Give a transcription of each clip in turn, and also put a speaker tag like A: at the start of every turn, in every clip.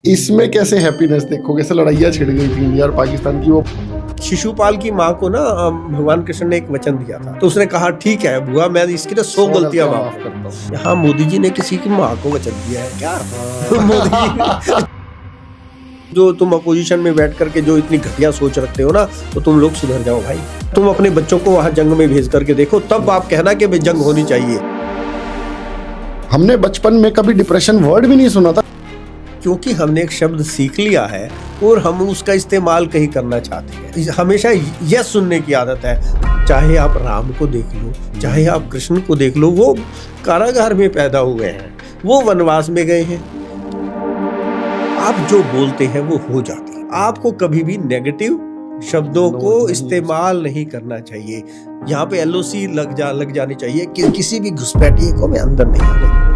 A: इसमें कैसे हैप्पीनेस देखोगे? ऐसे लड़ाइयाँ छिड़ गई थी इंडिया और पाकिस्तान की। वो
B: शिशुपाल की माँ को ना भगवान कृष्ण ने एक वचन दिया था, तो उसने कहा ठीक है बुआ, मैं इसकी ना 100 गलतियां माफ करता हूँ। यहाँ मोदी जी ने किसी की माँ को वचन दिया है क्या? मोदी जी जो तुम अपोजिशन में बैठ करके जो इतनी घटिया सोच रखते हो ना, तो तुम लोग सुधर जाओ भाई। तुम अपने बच्चों को वहां जंग में भेज करके देखो, तब आप कहना कि भाई जंग होनी चाहिए।
A: हमने बचपन में कभी डिप्रेशन वर्ड भी नहीं सुना था,
B: क्योंकि हमने एक शब्द सीख लिया है और हम उसका इस्तेमाल कहीं करना चाहते हैं। हमेशा यह सुनने की आदत है, चाहे आप राम को देख लो, चाहे आप कृष्ण को देख लो, वो कारागार में पैदा हुए हैं, वो वनवास में गए हैं। आप जो बोलते हैं वो हो जाते हैं। आपको कभी भी नेगेटिव शब्दों को इस्तेमाल नहीं करना चाहिए। यहाँ पे LOC लग जानी चाहिए कि किसी भी घुसपैठिए को मैं अंदर नहीं आने।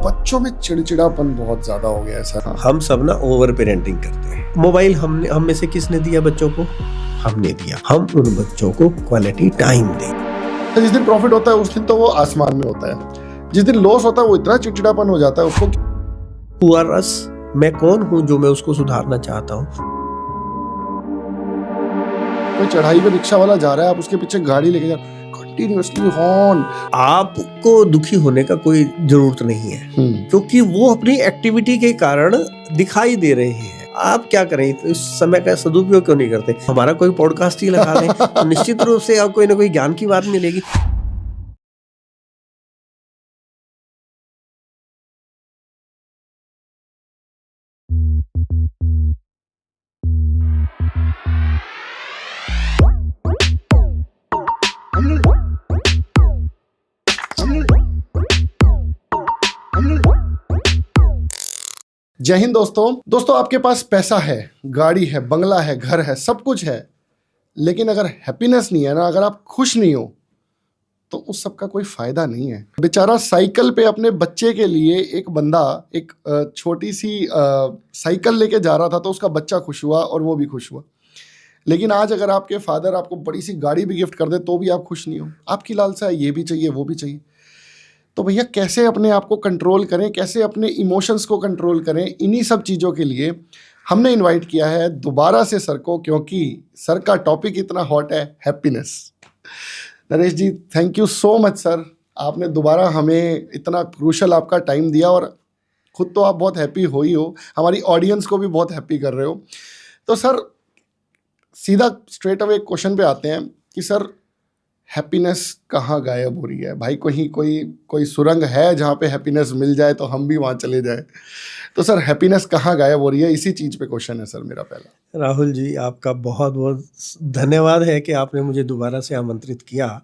A: बच्चों में चिड़चिड़ापन बहुत ज्यादा हो गया है सर।
B: हम सब ना ओवर पेरेंटिंग करते हैं। मोबाइल हम में से किसने दिया बच्चों को? हमने दिया। हम उन बच्चों को क्वालिटी टाइम दें।
A: जिस दिन प्रॉफिट होता है उस दिन तो वो आसमान में होता है, जिस दिन लॉस होता है वो इतना चिड़चिड़ापन हो जाता है उसको।
B: हुआ रस, मैं कौन हूं जो मैं उसको सुधारना चाहता हूं?
A: कोई चढ़ाई पे रिक्शा वाला जा रहा है, आप उसके पीछे गाड़ी लेके जा, कंटिन्यूअसली हॉर्न।
B: आपको दुखी होने का कोई जरूरत नहीं है, क्योंकि वो अपनी एक्टिविटी के कारण दिखाई दे रहे हैं। आप क्या करें, तो इस समय का सदुपयोग क्यों नहीं करते? हमारा कोई पॉडकास्ट ही लगा दें तो निश्चित रूप से आपको कोई ना कोई ज्ञान की बात मिलेगी।
A: जय हिंद दोस्तों, आपके पास पैसा है, गाड़ी है, बंगला है, घर है, सब कुछ है, लेकिन अगर हैप्पीनेस नहीं है ना, अगर आप खुश नहीं हो, तो उस सब का कोई फायदा नहीं है। बेचारा साइकिल पे अपने बच्चे के लिए एक बंदा एक छोटी सी साइकिल लेके जा रहा था, तो उसका बच्चा खुश हुआ और वो भी खुश हुआ। लेकिन आज अगर आपके फादर आपको बड़ी सी गाड़ी भी गिफ्ट कर दे तो भी आप खुश नहीं हो। आपकी लालसा है, ये भी चाहिए, वो भी चाहिए। तो भैया कैसे अपने आप को कंट्रोल करें, कैसे अपने इमोशंस को कंट्रोल करें? इन्हीं सब चीज़ों के लिए हमने इनवाइट किया है दोबारा से सर को, क्योंकि सर का टॉपिक इतना हॉट है, happiness. Naresh ji, thank you so much sir, आपने दोबारा हमें इतना क्रूशल आपका टाइम दिया, और खुद तो आप बहुत हैप्पी हो ही हो, हमारी ऑडियंस को भी बहुत हैप्पी कर रहे हो। तो सर सीधा स्ट्रेट अवे क्वेश्चन पे आते हैं कि सर हैप्पीनेस कहाँ गायब हो रही है? भाई कहीं कोई सुरंग है जहाँ पे हैप्पीनेस मिल जाए तो हम भी वहाँ चले जाए। तो सर हैप्पीनेस कहाँ गायब हो रही है, इसी चीज़ पे क्वेश्चन है सर मेरा पहला।
B: राहुल जी, आपका बहुत बहुत धन्यवाद है कि आपने मुझे दोबारा से आमंत्रित किया।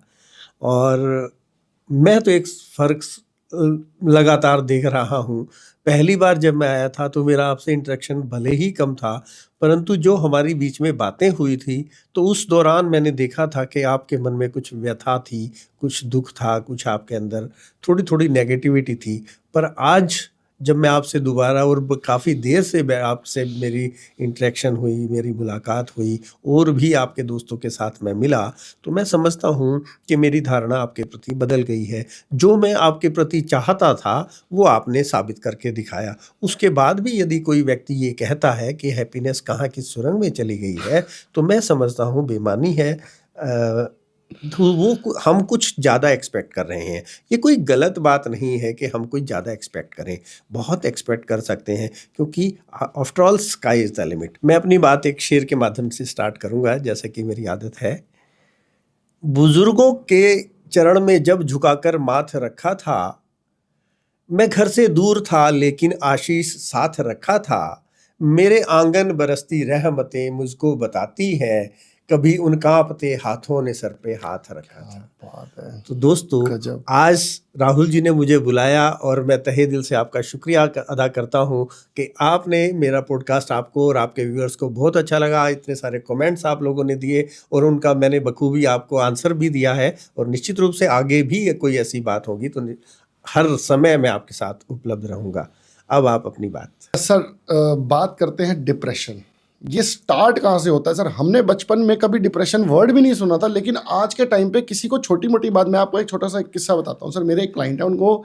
B: और मैं तो एक फ़र्क लगातार देख रहा हूँ। पहली बार जब मैं आया था तो मेरा आपसे इंटरेक्शन भले ही कम था, परंतु जो हमारी बीच में बातें हुई थी, तो उस दौरान मैंने देखा था कि आपके मन में कुछ व्यथा थी, कुछ दुख था, कुछ आपके अंदर थोड़ी-थोड़ी नेगेटिविटी थी। पर आज जब मैं आपसे दोबारा और काफ़ी देर से आपसे मेरी इंटरेक्शन हुई, मेरी मुलाकात हुई और भी आपके दोस्तों के साथ मैं मिला, तो मैं समझता हूँ कि मेरी धारणा आपके प्रति बदल गई है। जो मैं आपके प्रति चाहता था वो आपने साबित करके दिखाया। उसके बाद भी यदि कोई व्यक्ति ये कहता है कि हैप्पीनेस कहाँ की सुरंग में चली गई है, तो मैं समझता हूँ बेईमानी है। तो वो हम कुछ ज़्यादा एक्सपेक्ट कर रहे हैं। ये कोई गलत बात नहीं है कि हम कुछ ज़्यादा एक्सपेक्ट करें, बहुत एक्सपेक्ट कर सकते हैं, क्योंकि after all sky is the limit. मैं अपनी बात एक शेर के माध्यम से स्टार्ट करूँगा, जैसे कि मेरी आदत है। बुजुर्गों के चरण में जब झुकाकर माथ रखा था, मैं घर से दूर था लेकिन आशीष साथ रखा था। मेरे आंगन बरसती रहमतें मुझको बताती है, कभी उन कांपते हाथों ने सर पे हाथ रखा था।
A: बात है।
B: तो दोस्तों, आज राहुल जी ने मुझे बुलाया और मैं तहे दिल से आपका शुक्रिया अदा करता हूँ कि आपने मेरा पॉडकास्ट, आपको और आपके व्यूअर्स को बहुत अच्छा लगा। इतने सारे कमेंट्स आप लोगों ने दिए और उनका मैंने बखूबी आपको आंसर भी दिया है, और निश्चित रूप से आगे भी कोई ऐसी बात होगी तो हर समय मैं आपके साथ उपलब्ध रहूँगा। अब आप अपनी बात।
A: सर बात करते हैं डिप्रेशन। ये स्टार्ट कहाँ से होता है सर? हमने बचपन में कभी डिप्रेशन वर्ड भी नहीं सुना था, लेकिन आज के टाइम पे किसी को छोटी मोटी बात, मैं आपको एक छोटा सा किस्सा बताता हूँ सर। मेरे एक क्लाइंट है, उनको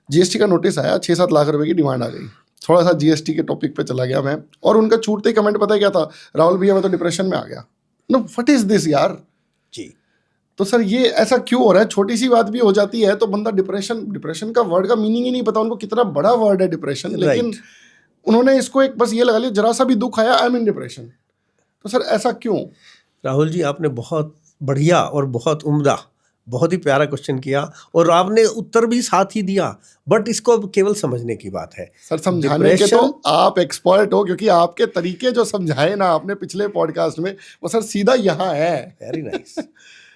A: GST का नोटिस आया, 6-7 लाख रुपए की डिमांड आ गई। थोड़ा सा जीएसटी के टॉपिक पे चला गया मैं, और उनका छूटते ही कमेंट पता है क्या था, राहुल भैया मैं तो डिप्रेशन में आ गया। नो व्हाट इज दिस यार।
B: जी।
A: तो सर ये ऐसा क्यों हो रहा है? छोटी सी बात भी हो जाती है तो बंदा डिप्रेशन का वर्ड का मीनिंग ही नहीं पता उनको, कितना बड़ा वर्ड है डिप्रेशन, लेकिन उन्होंने इसको एक बस ये लगा लिया, जरा सा भी दुख आया आई एम इन डिप्रेशन। तो सर ऐसा क्यों?
B: राहुल जी, आपने बहुत बढ़िया और बहुत उम्दा, बहुत ही प्यारा क्वेश्चन किया, और आपने उत्तर भी साथ ही दिया, बट इसको अब केवल समझने की बात है।
A: सर समझाने के तो आप एक्सपर्ट हो, क्योंकि आपके तरीके जो समझाए ना आपने पिछले पॉडकास्ट में, वो सर सीधा यहाँ है।
B: Very nice.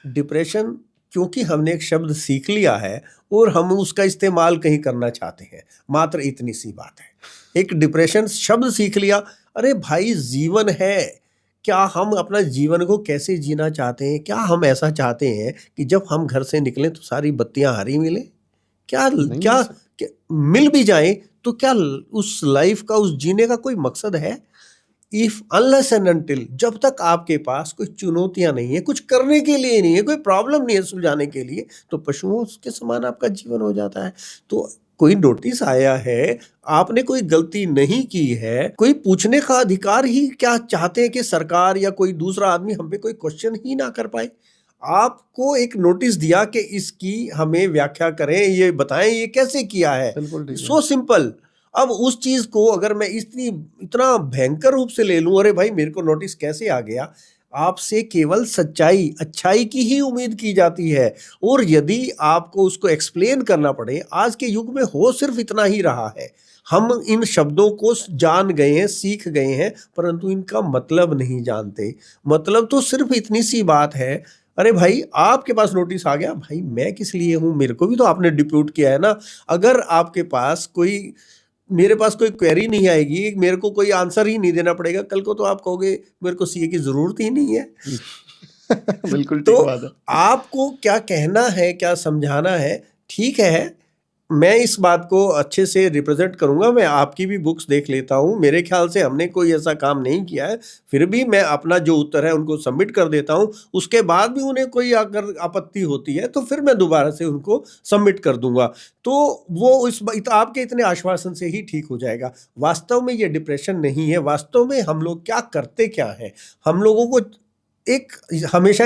B: डिप्रेशन, क्योंकि हमने एक शब्द सीख लिया है और हम उसका इस्तेमाल कहीं करना चाहते हैं, मात्र इतनी सी बात है। एक डिप्रेशन शब्द सीख लिया, अरे भाई जीवन है, क्या हम अपना जीवन को कैसे जीना चाहते हैं? क्या हम ऐसा चाहते हैं कि जब हम घर से निकलें तो सारी बत्तियां हरी मिले? क्या क्या, क्या मिल भी जाए तो क्या उस लाइफ का, उस जीने का कोई मकसद है? इफ अनलेस एंड अनटिल, जब तक आपके पास कोई चुनौतियां नहीं है, कुछ करने के लिए नहीं है, कोई प्रॉब्लम नहीं है सुलझाने के लिए, तो पशुओं के समान आपका जीवन हो जाता है। तो कोई नोटिस आया है, आपने कोई गलती नहीं की है, कोई पूछने का अधिकार ही क्या चाहते हैं कि सरकार या कोई दूसरा आदमी हम पे कोई क्वेश्चन ही ना कर पाए? आपको एक नोटिस दिया कि इसकी हमें व्याख्या करें, ये बताएं ये कैसे किया है, सो सिंपल। अब उस चीज को अगर मैं इतना भयंकर रूप से ले लूं, अरे भाई मेरे को नोटिस कैसे आ गया, आपसे केवल सच्चाई, अच्छाई की ही उम्मीद की जाती है, और यदि आपको उसको एक्सप्लेन करना पड़े, आज के युग में हो सिर्फ इतना ही रहा है। हम इन शब्दों को जान गए हैं, सीख गए हैं, परंतु इनका मतलब नहीं जानते। मतलब तो सिर्फ इतनी सी बात है, अरे भाई आपके पास नोटिस आ गया, भाई मैं किस लिए हूं, मेरे को भी तो आपने डिप्यूट किया है ना। अगर आपके पास मेरे पास कोई क्वेरी नहीं आएगी, मेरे को कोई आंसर ही नहीं देना पड़ेगा, कल को तो आप कहोगे मेरे को सीए की जरूरत ही नहीं है।
A: बिल्कुल ठीक
B: तो
A: बात है।
B: आपको क्या कहना है, क्या समझाना है, ठीक है, मैं इस बात को अच्छे से रिप्रेजेंट करूंगा। मैं आपकी भी बुक्स देख लेता हूं, मेरे ख्याल से हमने कोई ऐसा काम नहीं किया है, फिर भी मैं अपना जो उत्तर है उनको सबमिट कर देता हूं। उसके बाद भी उन्हें कोई अगर आपत्ति होती है तो फिर मैं दोबारा से उनको सबमिट कर दूंगा, तो वो आपके इतने आश्वासन से ही ठीक हो जाएगा। वास्तव में ये डिप्रेशन नहीं है, वास्तव में हम लोग क्या करते क्या है, हम लोगों को एक हमेशा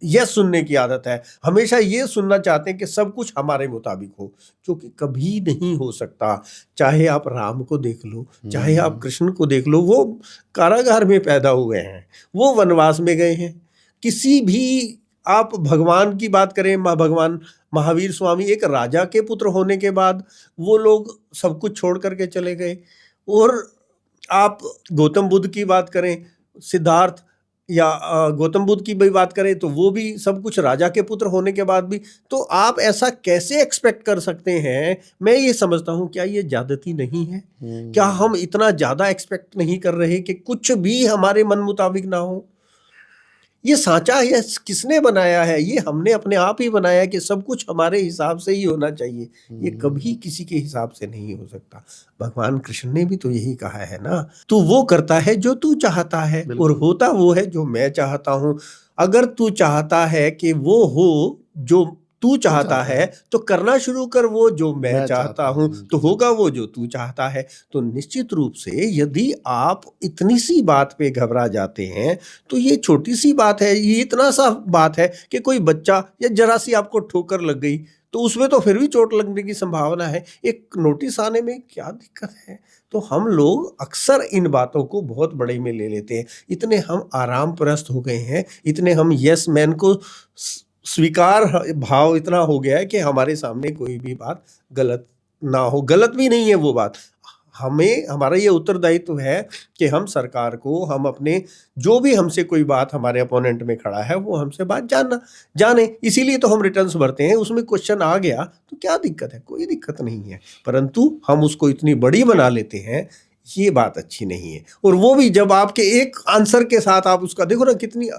B: यह सुनने की आदत है, हमेशा ये सुनना चाहते हैं कि सब कुछ हमारे मुताबिक हो, जो कि कभी नहीं हो सकता। चाहे आप राम को देख लो, चाहे आप कृष्ण को देख लो, वो कारागार में पैदा हुए हैं, वो वनवास में गए हैं। किसी भी आप भगवान की बात करें, भगवान महावीर स्वामी एक राजा के पुत्र होने के बाद वो लोग सब कुछ छोड़ करके चले गए। और आप गौतम बुद्ध की बात करें, सिद्धार्थ या गौतम बुद्ध की भी बात करें, तो वो भी सब कुछ राजा के पुत्र होने के बाद भी। तो आप ऐसा कैसे एक्सपेक्ट कर सकते हैं? मैं ये समझता हूं, क्या ये ज्यादती नहीं है? क्या हम इतना ज्यादा एक्सपेक्ट नहीं कर रहे कि कुछ भी हमारे मन मुताबिक ना हो? ये सांचा ये किसने बनाया है? ये हमने अपने आप ही बनाया है कि सब कुछ हमारे हिसाब से ही होना चाहिए। ये कभी किसी के हिसाब से नहीं हो सकता। भगवान कृष्ण ने भी तो यही कहा है ना, तू वो करता है जो तू चाहता है और होता वो है जो मैं चाहता हूं। अगर तू चाहता है कि वो हो जो तू चाहता है, तो करना शुरू कर वो जो मैं चाहता हूं, तो होगा वो जो तू चाहता है। तो निश्चित रूप से यदि आप इतनी सी बात पे घबरा जाते हैं, तो ये छोटी सी बात है, ये इतना सा बात है कि कोई बच्चा या जरा सी आपको ठोकर लग गई, तो उसमें तो फिर भी चोट लगने की संभावना है, एक नोटिस आने में क्या दिक्कत है? तो हम लोग अक्सर इन बातों को बहुत बड़े में ले लेते हैं। इतने हम आराम परस्त हो गए हैं, इतने हम यस मैन को स्वीकार भाव इतना हो गया है कि हमारे सामने कोई भी बात गलत ना हो। गलत भी नहीं है वो बात, हमारा ये उत्तरदायित्व है कि हम सरकार को, हम अपने जो भी हमसे कोई बात हमारे अपोनेंट में खड़ा है वो हमसे बात जाने। इसीलिए तो हम रिटर्न्स भरते हैं। उसमें क्वेश्चन आ गया तो क्या दिक्कत है? कोई दिक्कत नहीं है, परंतु हम उसको इतनी बड़ी बना लेते हैं, ये बात अच्छी नहीं है। और वो भी जब आपके एक आंसर के साथ आप उसका देखो ना, कितनी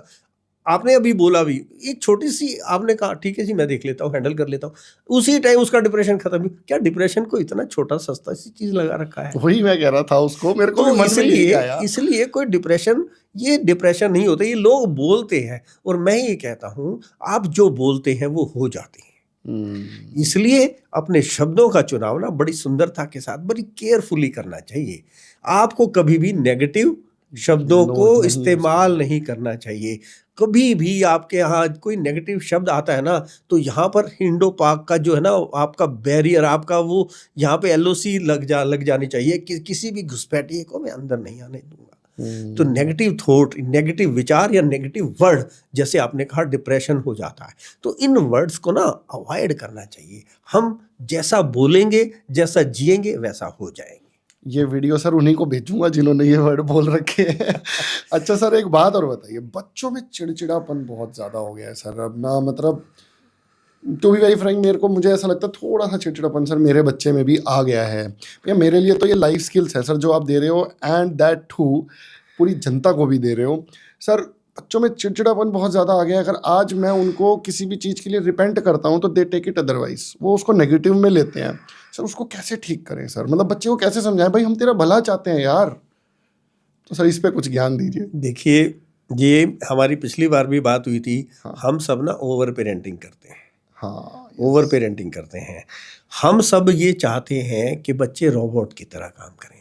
B: आपने अभी बोला भी, एक छोटी सी आपने कहा ठीक है जी मैं देख लेता हूँ, हैंडल कर लेता हूँ, उसी टाइम उसका डिप्रेशन खत्म। क्या डिप्रेशन को इतना छोटा सस्ता सी चीज लगा रखा है?
A: वही मैं कह रहा था उसको, मेरे को भी मन में यही आया।
B: इसलिए कोई डिप्रेशन, ये डिप्रेशन नहीं होता, ये लोग बोलते हैं। और मैं ये कहता हूँ, आप जो बोलते हैं वो हो जाते हैं। इसलिए अपने शब्दों का चुनाव ना बड़ी सुंदरता के साथ बड़ी केयरफुली करना चाहिए। आपको कभी भी नेगेटिव शब्दों
A: नो,
B: को
A: नहीं use
B: इस्तेमाल
A: करना।
B: नहीं करना चाहिए। कभी भी आपके यहाँ कोई नेगेटिव शब्द आता है ना, तो यहाँ पर इंडो पाक का जो है ना आपका बैरियर, आपका वो यहाँ पे एलओसी लग जानी चाहिए कि किसी भी घुसपैठिए को मैं अंदर नहीं आने दूंगा। तो नेगेटिव थॉट, नेगेटिव विचार या नेगेटिव वर्ड, जैसे आपने कहा डिप्रेशन हो जाता है, तो इन वर्ड्स को ना अवॉइड करना चाहिए। हम जैसा बोलेंगे, जैसा जिएंगे, वैसा हो जाएंगे।
A: ये वीडियो सर उन्हीं को भेजूंगा जिन्होंने ये वर्ड बोल रखे हैं। अच्छा सर, एक बात और बताइए, बच्चों में चिड़चिड़ापन बहुत ज़्यादा हो गया है सर अब ना, मतलब टू बी वेरी फ्रैंक मेरे को, मुझे ऐसा लगता है थोड़ा सा चिड़चिड़ापन सर मेरे बच्चे में भी आ गया है। या मेरे लिए तो ये लाइफ स्किल्स है सर जो आप दे रहे हो, एंड दैट टू पूरी जनता को भी दे रहे हो सर। बच्चों में चिड़चिड़ापन बहुत ज़्यादा आ गया है। अगर आज मैं उनको किसी भी चीज़ के लिए रिपेंट करता हूँ तो दे टेक इट अदरवाइज, वो उसको नेगेटिव में लेते हैं सर। उसको कैसे ठीक करें सर, मतलब बच्चे को कैसे समझाएं, भाई हम तेरा भला चाहते हैं यार। तो सर इस पे कुछ ज्ञान दीजिए।
B: देखिए, ये हमारी पिछली बार भी बात हुई थी।
A: हाँ।
B: हम सब ना ओवर पेरेंटिंग करते हैं,
A: हाँ,
B: ओवर पेरेंटिंग करते हैं। हम सब ये चाहते हैं कि बच्चे रोबोट की तरह काम करें,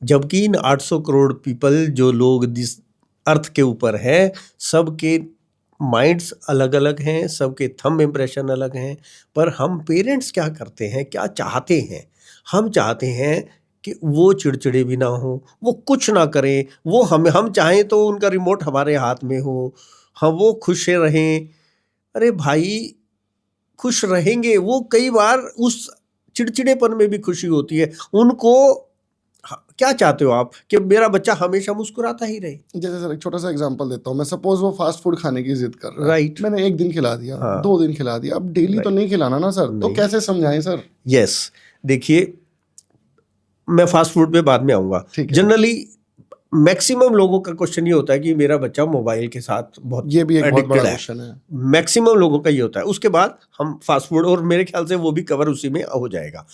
B: जबकि इन 800 करोड़ पीपल जो लोग जिस अर्थ के ऊपर है, सबके माइंड्स अलग अलग हैं, सबके थंब इम्प्रेशन अलग हैं। पर हम पेरेंट्स क्या करते हैं, क्या चाहते हैं? हम चाहते हैं कि वो चिड़चिड़े भी ना हो, वो कुछ ना करें, वो हम चाहें तो उनका रिमोट हमारे हाथ में हो, हम वो खुश रहें। अरे भाई, खुश रहेंगे वो, कई बार उस चिड़चिड़ेपन में भी खुशी होती है उनको। क्या चाहते हो आप कि मेरा बच्चा हमेशा मुस्कुराता ही रहे?
A: जैसे सर एक छोटा सा एग्जांपल देता हूँ मैं, सपोज वो फास्ट फूड खाने की जिद कर रहा है,
B: राइट।
A: मैंने एक दिन खिला दिया,
B: हाँ।
A: 2 दिन खिला दिया, अब डेली तो नहीं खिलाना ना सर, तो
B: नहीं।
A: कैसे समझाएं सर?
B: यस, देखिए मैं फास्ट फूड पे बाद में आऊंगा।
A: ठीक है।
B: जनरली मैक्सिमम लोगों का क्वेश्चन ये होता है कि मेरा बच्चा मोबाइल के साथ बहुत
A: ये भी एक बहुत
B: एडिक्टेड
A: बड़ा
B: है।
A: क्वेश्चन है।
B: मैक्सिमम लोगों का ये होता है। उसके बाद हम फास्ट फूड, और मेरे ख्याल से वो भी कवर उसी में हो जाएगा।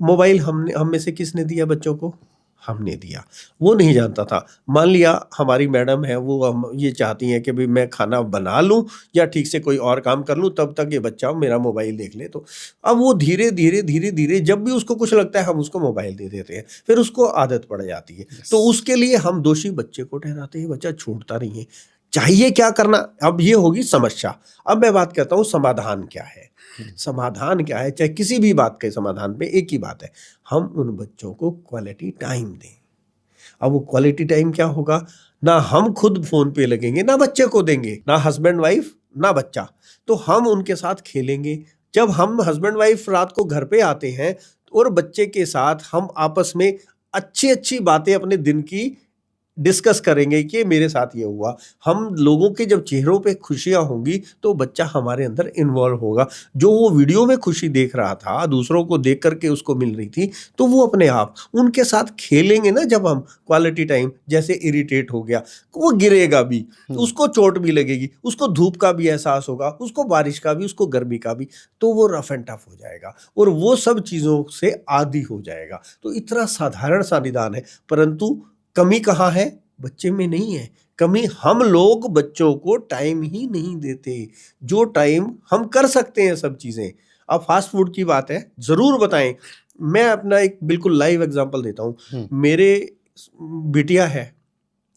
B: मोबाइल हम में से किसने दिया बच्चों को? हमने दिया। वो नहीं जानता था। मान लिया हमारी मैडम है, वो हम ये चाहती हैं कि भाई मैं खाना बना लूं या ठीक से कोई और काम कर लूं, तब तक ये बच्चा मेरा मोबाइल देख ले। तो अब वो धीरे धीरे जब भी उसको कुछ लगता है हम उसको मोबाइल दे देते हैं, फिर उसको आदत पड़ जाती है। तो उसके लिए हम दोषी बच्चे को ठहराते हैं, बच्चा छूटता नहीं है। चाहिए क्या करना? अब ये होगी समस्या। अब मैं बात करता हूँ समाधान क्या है। समाधान क्या है? चाहे किसी भी बात के समाधान पे एक ही बात है, हम उन बच्चों को क्वालिटी टाइम दें। अब वो क्वालिटी टाइम क्या होगा? ना हम खुद फोन पे लगेंगे, ना बच्चे को देंगे, ना हस्बैंड वाइफ ना बच्चा। तो हम उनके साथ खेलेंगे। जब हम हस्बैंड वाइफ रात को घर पे आते हैं और बच्चे के साथ हम आपस में अच्छी अच्छी बातें अपने दिन की डिस्कस करेंगे कि मेरे साथ ये हुआ। हम लोगों के जब चेहरों पे खुशियां होंगी तो बच्चा हमारे अंदर इन्वॉल्व होगा। जो वो वीडियो में खुशी देख रहा था, दूसरों को देख करके उसको मिल रही थी, तो वो अपने आप उनके साथ खेलेंगे ना। जब हम क्वालिटी टाइम, जैसे इरिटेट हो गया, वो गिरेगा भी, उसको चोट भी लगेगी, उसको धूप का भी एहसास होगा, उसको बारिश का भी, उसको गर्मी का भी, तो वो रफ एंड टफ हो जाएगा और वो सब चीज़ों से आदी हो जाएगा। तो इतना साधारण सा निदान है, परंतु कमी कहाँ है? बच्चे में नहीं है कमी। हम लोग बच्चों को टाइम ही नहीं देते, जो टाइम हम कर सकते हैं सब चीज़ें। अब फास्ट फूड की बात है, ज़रूर बताएं। मैं अपना एक बिल्कुल लाइव एग्जांपल देता हूँ। मेरे बिटिया है,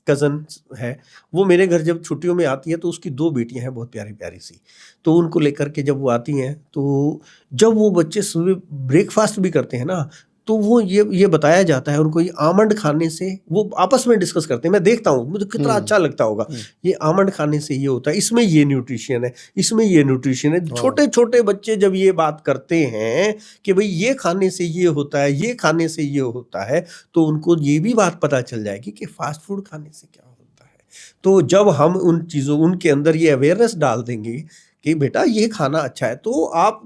B: कज़न है, वो मेरे घर जब छुट्टियों में आती है तो उसकी 2 बेटियां हैं बहुत प्यारी प्यारी सी। तो उनको लेकर के जब वो आती हैं, तो जब वो बच्चे सुबह ब्रेकफास्ट भी करते हैं ना, तो वो ये बताया जाता है उनको, ये आमंड खाने से, वो आपस में डिस्कस करते हैं। मैं देखता हूँ, मुझे कितना अच्छा लगता होगा। ये आमंड खाने से ये होता है, इसमें ये न्यूट्रिशन है, इसमें ये न्यूट्रिशन है। छोटे छोटे बच्चे जब ये बात करते हैं कि भाई ये खाने से ये होता है, ये खाने से ये होता है, तो उनको ये भी बात पता चल जाएगी कि फास्ट फूड खाने से क्या होता है। तो जब हम उन चीज़ों, उनके अंदर ये अवेयरनेस डाल देंगे कि बेटा ये खाना अच्छा है, तो आप,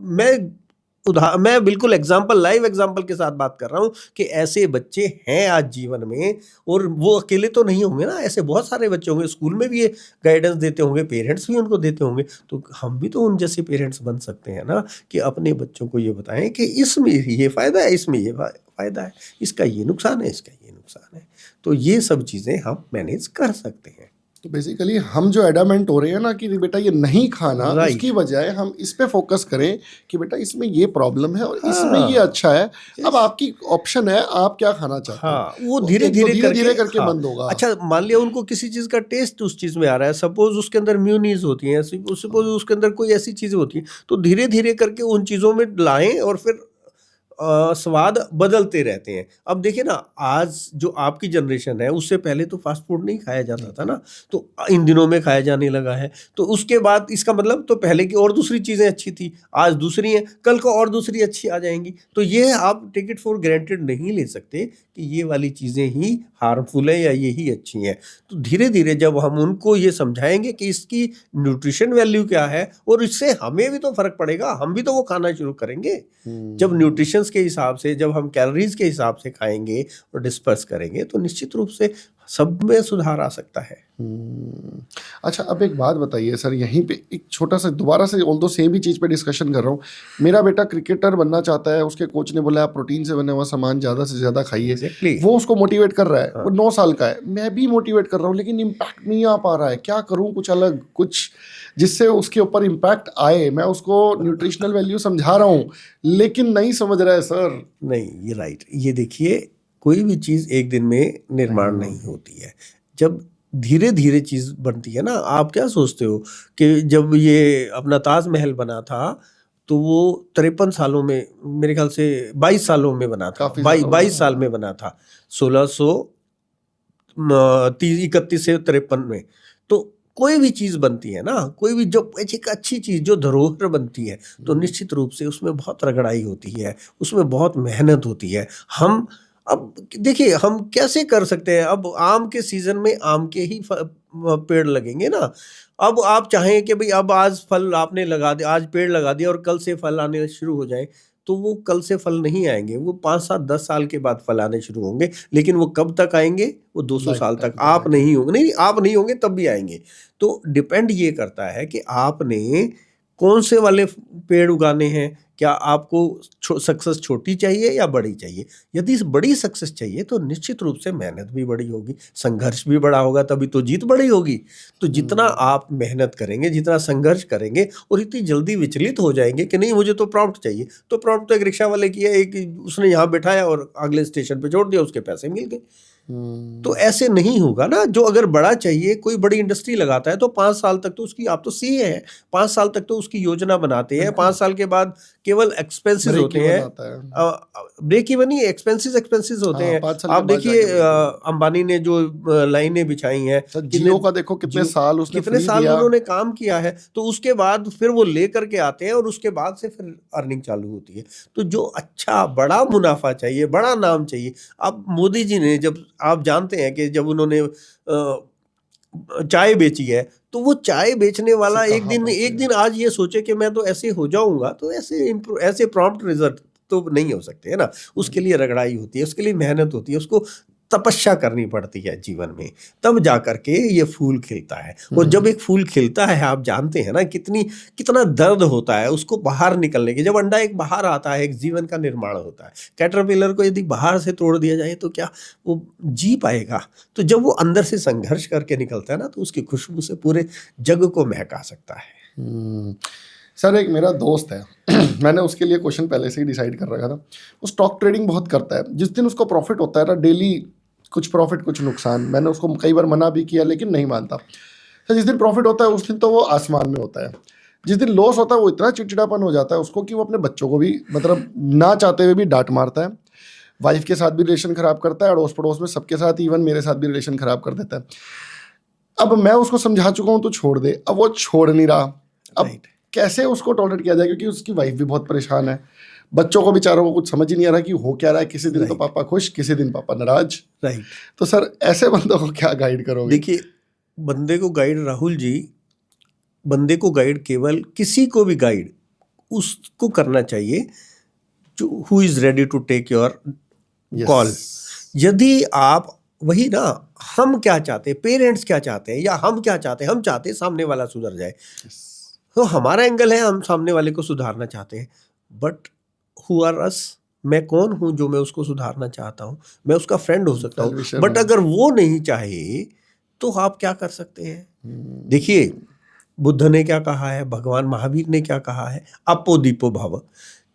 B: मैं बिल्कुल लाइव एग्जांपल के साथ बात कर रहा हूं कि ऐसे बच्चे हैं आज जीवन में, और वो अकेले तो नहीं होंगे ना, ऐसे बहुत सारे बच्चे होंगे। स्कूल में भी ये गाइडेंस देते होंगे, पेरेंट्स भी उनको देते होंगे। तो हम भी तो उन जैसे पेरेंट्स बन सकते हैं ना, कि अपने बच्चों को ये बताएं कि इसमें ये फ़ायदा है, इसमें ये फ़ायदा है, इसका ये नुकसान है, इसका ये नुकसान है। तो ये सब चीज़ें हम मैनेज कर सकते हैं।
A: तो बेसिकली हम जो एडामेंट हो रहे हैं ना कि बेटा ये नहीं खाना,
B: राइट।
A: उसकी बजाय हम इस पे फोकस करें कि बेटा इसमें ये प्रॉब्लम है और इसमें ये
B: हाँ,
A: अच्छा है। अब
B: यस।
A: आपकी ऑप्शन है, आप क्या खाना चाहते हो।
B: हाँ, वो
A: वो
B: धीरे
A: एक तो
B: धीरे
A: धीरे धीरे
B: करके।
A: करके
B: हाँ,
A: बंद होगा।
B: अच्छा मान लिया उनको किसी चीज का टेस्ट उस चीज में आ रहा है, सपोज उसके अंदर म्यूनीज होती है, सपोज उसके अंदर कोई ऐसी चीजें होती हैं, तो धीरे धीरे करके उन चीजों में लाएं और फिर स्वाद बदलते रहते हैं। अब देखिए ना, आज जो आपकी जनरेशन है उससे पहले तो फास्ट फूड नहीं खाया जाता था ना, तो इन दिनों में खाया जाने लगा है। तो उसके बाद इसका मतलब तो पहले की और दूसरी चीजें अच्छी थी, आज दूसरी हैं, कल को और दूसरी अच्छी आ जाएंगी। तो ये आप टेक इट फॉर ग्रांटेड नहीं ले सकते कि ये वाली चीजें ही हार्मफुल है या यही अच्छी हैं। तो धीरे धीरे जब हम उनको ये समझाएंगे कि इसकी न्यूट्रिशन वैल्यू क्या है और इससे हमें भी तो फर्क पड़ेगा, हम भी तो वो खाना शुरू करेंगे। जब न्यूट्रिशंस के हिसाब से, जब हम कैलोरीज के हिसाब से खाएंगे और डिस्पर्स करेंगे, तो निश्चित रूप से सब में सुधार आ सकता है।
A: अच्छा, अब एक बात बताइए सर, यहीं पे एक छोटा सा दोबारा से ऑल्दो सेम ही चीज़ पे डिस्कशन कर रहा हूँ। मेरा बेटा क्रिकेटर बनना चाहता है, उसके कोच ने बोला आप प्रोटीन से बने हुआ सामान ज़्यादा से ज़्यादा खाइए।
B: Exactly.
A: वो उसको मोटिवेट कर रहा है,
B: हाँ।
A: वो 9 साल का है, मैं भी मोटिवेट कर रहा हूँ, लेकिन इम्पैक्ट नहीं आ पा रहा है। क्या करूँ, कुछ अलग, कुछ जिससे उसके ऊपर इम्पैक्ट आए। मैं उसको न्यूट्रिशनल वैल्यू समझा रहा हूँ, लेकिन नहीं समझ रहा है सर।
B: नहीं, ये राइट। ये देखिए, कोई भी चीज़ एक दिन में निर्माण नहीं होती है। जब धीरे धीरे चीज़ बनती है ना, आप क्या सोचते हो कि जब ये अपना ताजमहल बना था तो वो 53 सालों में, मेरे ख्याल से 22 सालों में बना था,
A: काफी सालों में।
B: 22 साल में बना था, 1631 से 53 में। तो कोई भी चीज़ बनती है ना, कोई भी जो एक अच्छी चीज़ जो धरोहर बनती है, तो निश्चित रूप से उसमें बहुत रगड़ाई होती है, उसमें बहुत मेहनत होती है। हम अब देखिए, हम कैसे कर सकते हैं, अब आम के सीजन में आम के ही पेड़ लगेंगे ना। अब आप चाहें कि भाई अब आज फल आपने लगा दिया, आज पेड़ लगा दिया और कल से फल आने शुरू हो जाए, तो वो कल से फल नहीं आएंगे, वो 5 7 10 साल के बाद फल आने शुरू होंगे। लेकिन वो कब तक आएंगे, वो 200 साल तक।
A: Lifetime
B: आप नहीं होंगे, नहीं आप नहीं होंगे तब भी आएंगे। तो डिपेंड ये करता है कि आपने कौन से वाले पेड़ उगाने हैं। क्या आपको सक्सेस छोटी चाहिए या बड़ी चाहिए? यदि बड़ी सक्सेस चाहिए तो निश्चित रूप से मेहनत भी बड़ी होगी, संघर्ष भी बड़ा होगा, तभी तो जीत बड़ी होगी। तो जितना आप मेहनत करेंगे, जितना संघर्ष करेंगे और इतनी जल्दी विचलित हो जाएंगे कि नहीं मुझे तो प्रॉम्प्ट चाहिए, तो प्रॉम्प्ट तो एक रिक्शा वाले की है, एक उसने यहाँ बैठाया और अगले स्टेशन पे छोड़ दिया, उसके पैसे मिल गए। तो ऐसे नहीं होगा ना। जो अगर बड़ा चाहिए, कोई बड़ी इंडस्ट्री लगाता है तो 5 साल तक तो उसकी, आप तो सीए हैं, 5 साल तक तो उसकी योजना बनाते हैं। 5 साल के बाद केवल एक्सपेंसेस होते हैं, ब्रेक इवन ही एक्सपेंसेस होते हैं। आप देखिए अंबानी ने जो लाइनें बिछाई हैं,
A: जियो का देखो कितने साल उसने
B: कितने साल उन्होंने काम किया है, तो उसके बाद फिर वो लेकर के आते हैं और उसके बाद से फिर अर्निंग चालू होती है। तो जो अच्छा बड़ा मुनाफा चाहिए, बड़ा नाम चाहिए। अब मोदी जी ने, जब आप जानते हैं कि जब उन्होंने चाय बेची है, तो वो चाय बेचने वाला एक दिन आज ये सोचे कि मैं तो ऐसे हो जाऊंगा, तो ऐसे प्रॉम्प्ट रिजल्ट तो नहीं हो सकते है ना। उसके लिए रगड़ाई होती है, उसके लिए मेहनत होती है, उसको तपस्या करनी पड़ती है जीवन में, तब जा करके ये फूल खिलता है। और जब एक फूल खिलता है, आप जानते हैं ना कितना दर्द होता है उसको बाहर निकलने के। जब अंडा एक बाहर आता है, एक जीवन का निर्माण होता है। कैटरपिलर को यदि बाहर से तोड़ दिया जाए तो क्या वो जी पाएगा? तो जब वो अंदर से संघर्ष करके निकलता है ना, तो उसकी खुशबू से पूरे जग को महका सकता है।
A: सर, एक मेरा दोस्त है मैंने उसके लिए क्वेश्चन पहले से ही डिसाइड कर रखा था। वो स्टॉक ट्रेडिंग बहुत करता है। जिस दिन उसको प्रॉफिट होता है ना, डेली कुछ प्रॉफिट कुछ नुकसान, मैंने उसको कई बार मना भी किया लेकिन नहीं मानता। तो जिस दिन प्रॉफिट होता है उस दिन तो वो आसमान में होता है। जिस दिन लॉस होता है वो इतना चिड़चिड़ापन हो जाता है उसको कि वो अपने बच्चों को भी मतलब ना चाहते हुए भी डांट मारता है, वाइफ के साथ भी रिलेशन खराब करता है, अड़ोस पड़ोस में सबके साथ, इवन मेरे साथ भी रिलेशन खराब कर देता है। अब मैं उसको समझा चुका हूँ तो छोड़ दे, अब वो छोड़ नहीं रहा। अब कैसे उसको टॉलरेट किया जाए, क्योंकि उसकी वाइफ भी बहुत परेशान है, बच्चों को बेचारों को कुछ समझ ही नहीं आ रहा कि हो क्या रहा है। किसी दिन तो पापा खुश, किसी दिन पापा नाराज।
B: राइट।
A: तो सर ऐसे बंदों को क्या गाइड करोगे?
B: देखिए, बंदे को गाइड, राहुल जी, बंदे को गाइड केवल किसी को भी गाइड उसको करना चाहिए जो who is ready to take your call. यदि आप वही ना, हम क्या चाहते हैं, पेरेंट्स क्या चाहते हैं या हम क्या चाहते हैं, हम चाहते हैं सामने वाला सुधर जाए। तो हमारा एंगल है, हम सामने वाले को सुधारना चाहते हैं। बट हु आर अस, मैं कौन हूं जो मैं उसको सुधारना चाहता हूं? मैं उसका फ्रेंड हो सकता हूं, बट अगर वो नहीं चाहे तो आप क्या कर सकते हैं? देखिए, बुद्ध ने क्या कहा है, भगवान महावीर ने क्या कहा है, अपो दीपो भव।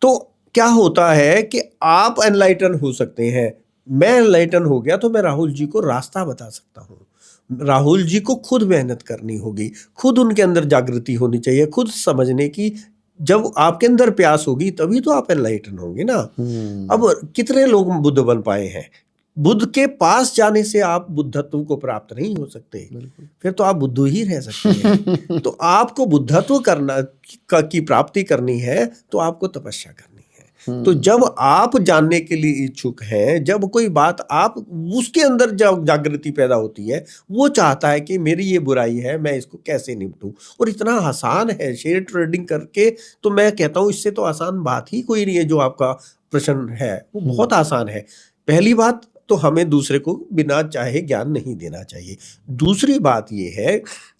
B: तो क्या होता है कि आप एनलाइटन हो सकते हैं, मैं एनलाइटन हो गया तो मैं राहुल जी को रास्ता बता सकता हूँ। राहुल जी को खुद मेहनत करनी होगी, खुद उनके अंदर जागृति होनी चाहिए, खुद समझने की। जब आपके अंदर प्यास होगी तभी तो आप एनलाइटन होंगे ना। अब कितने लोग बुद्ध बन पाए हैं? बुद्ध के पास जाने से आप बुद्धत्व को प्राप्त नहीं हो सकते, फिर तो आप बुद्ध ही रह सकते हैं। तो आपको बुद्धत्व की प्राप्ति करनी है तो आपको तपस्या करनी है। तो जब आप जानने के लिए इच्छुक हैं, जब कोई बात आप उसके अंदर जागृति पैदा होती है, वो चाहता है कि मेरी ये बुराई है, मैं इसको कैसे निपटूं। और इतना आसान है शेयर ट्रेडिंग करके, तो मैं कहता हूं इससे तो आसान बात ही कोई नहीं है। जो आपका प्रश्न है वो बहुत आसान है। पहली बात तो हमें दूसरे को बिना चाहे ज्ञान नहीं देना चाहिए। दूसरी बात ये है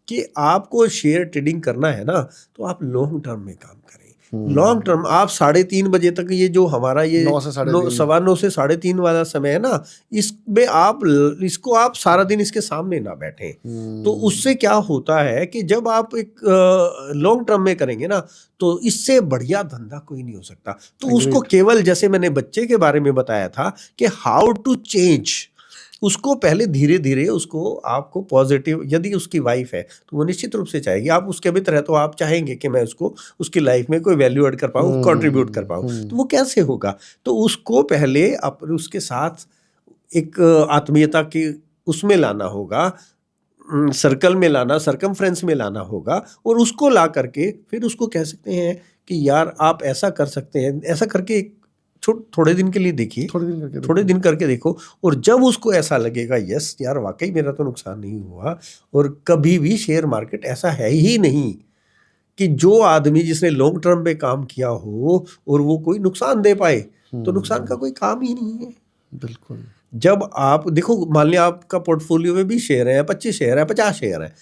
B: कि आपको शेयर ट्रेडिंग करना है ना, तो आप लॉन्ग टर्म में काम करें। लॉन्ग टर्म, आप 3:30 बजे तक, ये जो हमारा ये
A: 9 से 3:30
B: सवा 9 से 3:30 वाला समय है ना, इसमें इसको आप सारा दिन इसके सामने ना बैठें। तो उससे क्या होता है कि जब आप एक लॉन्ग टर्म में करेंगे ना, तो इससे बढ़िया धंधा कोई नहीं हो सकता। तो उसको केवल, जैसे मैंने बच्चे के बारे में बताया था कि हाउ टू चेंज, उसको पहले धीरे धीरे उसको आपको पॉजिटिव, यदि उसकी वाइफ है तो वो निश्चित रूप से चाहेगी, आप उसके भीतर है तो आप चाहेंगे कि मैं उसको उसकी लाइफ में कोई वैल्यू ऐड कर पाऊँ, कंट्रीब्यूट कर पाऊँ। तो वो कैसे होगा? तो उसको पहले उसके साथ एक आत्मीयता की उसमें लाना होगा, सर्कल में लाना, सर्कमफ्रेंस में लाना होगा, और उसको ला करके फिर उसको कह सकते हैं कि यार आप ऐसा कर सकते हैं, ऐसा करके थोड़े दिन के लिए देखिए, थोड़े दिन करके देखो। और जब उसको ऐसा लगेगा यस यार वाकई मेरा तो नुकसान नहीं हुआ, और कभी भी शेयर मार्केट ऐसा है ही नहीं कि जो आदमी जिसने लॉन्ग टर्म पे काम किया हो और वो कोई नुकसान दे पाए, तो नुकसान का कोई काम ही नहीं है।
A: बिल्कुल।
B: जब आप देखो, मान लिया आपका पोर्टफोलियो में 20 शेयर है, 25 शेयर है, 50 शेयर है,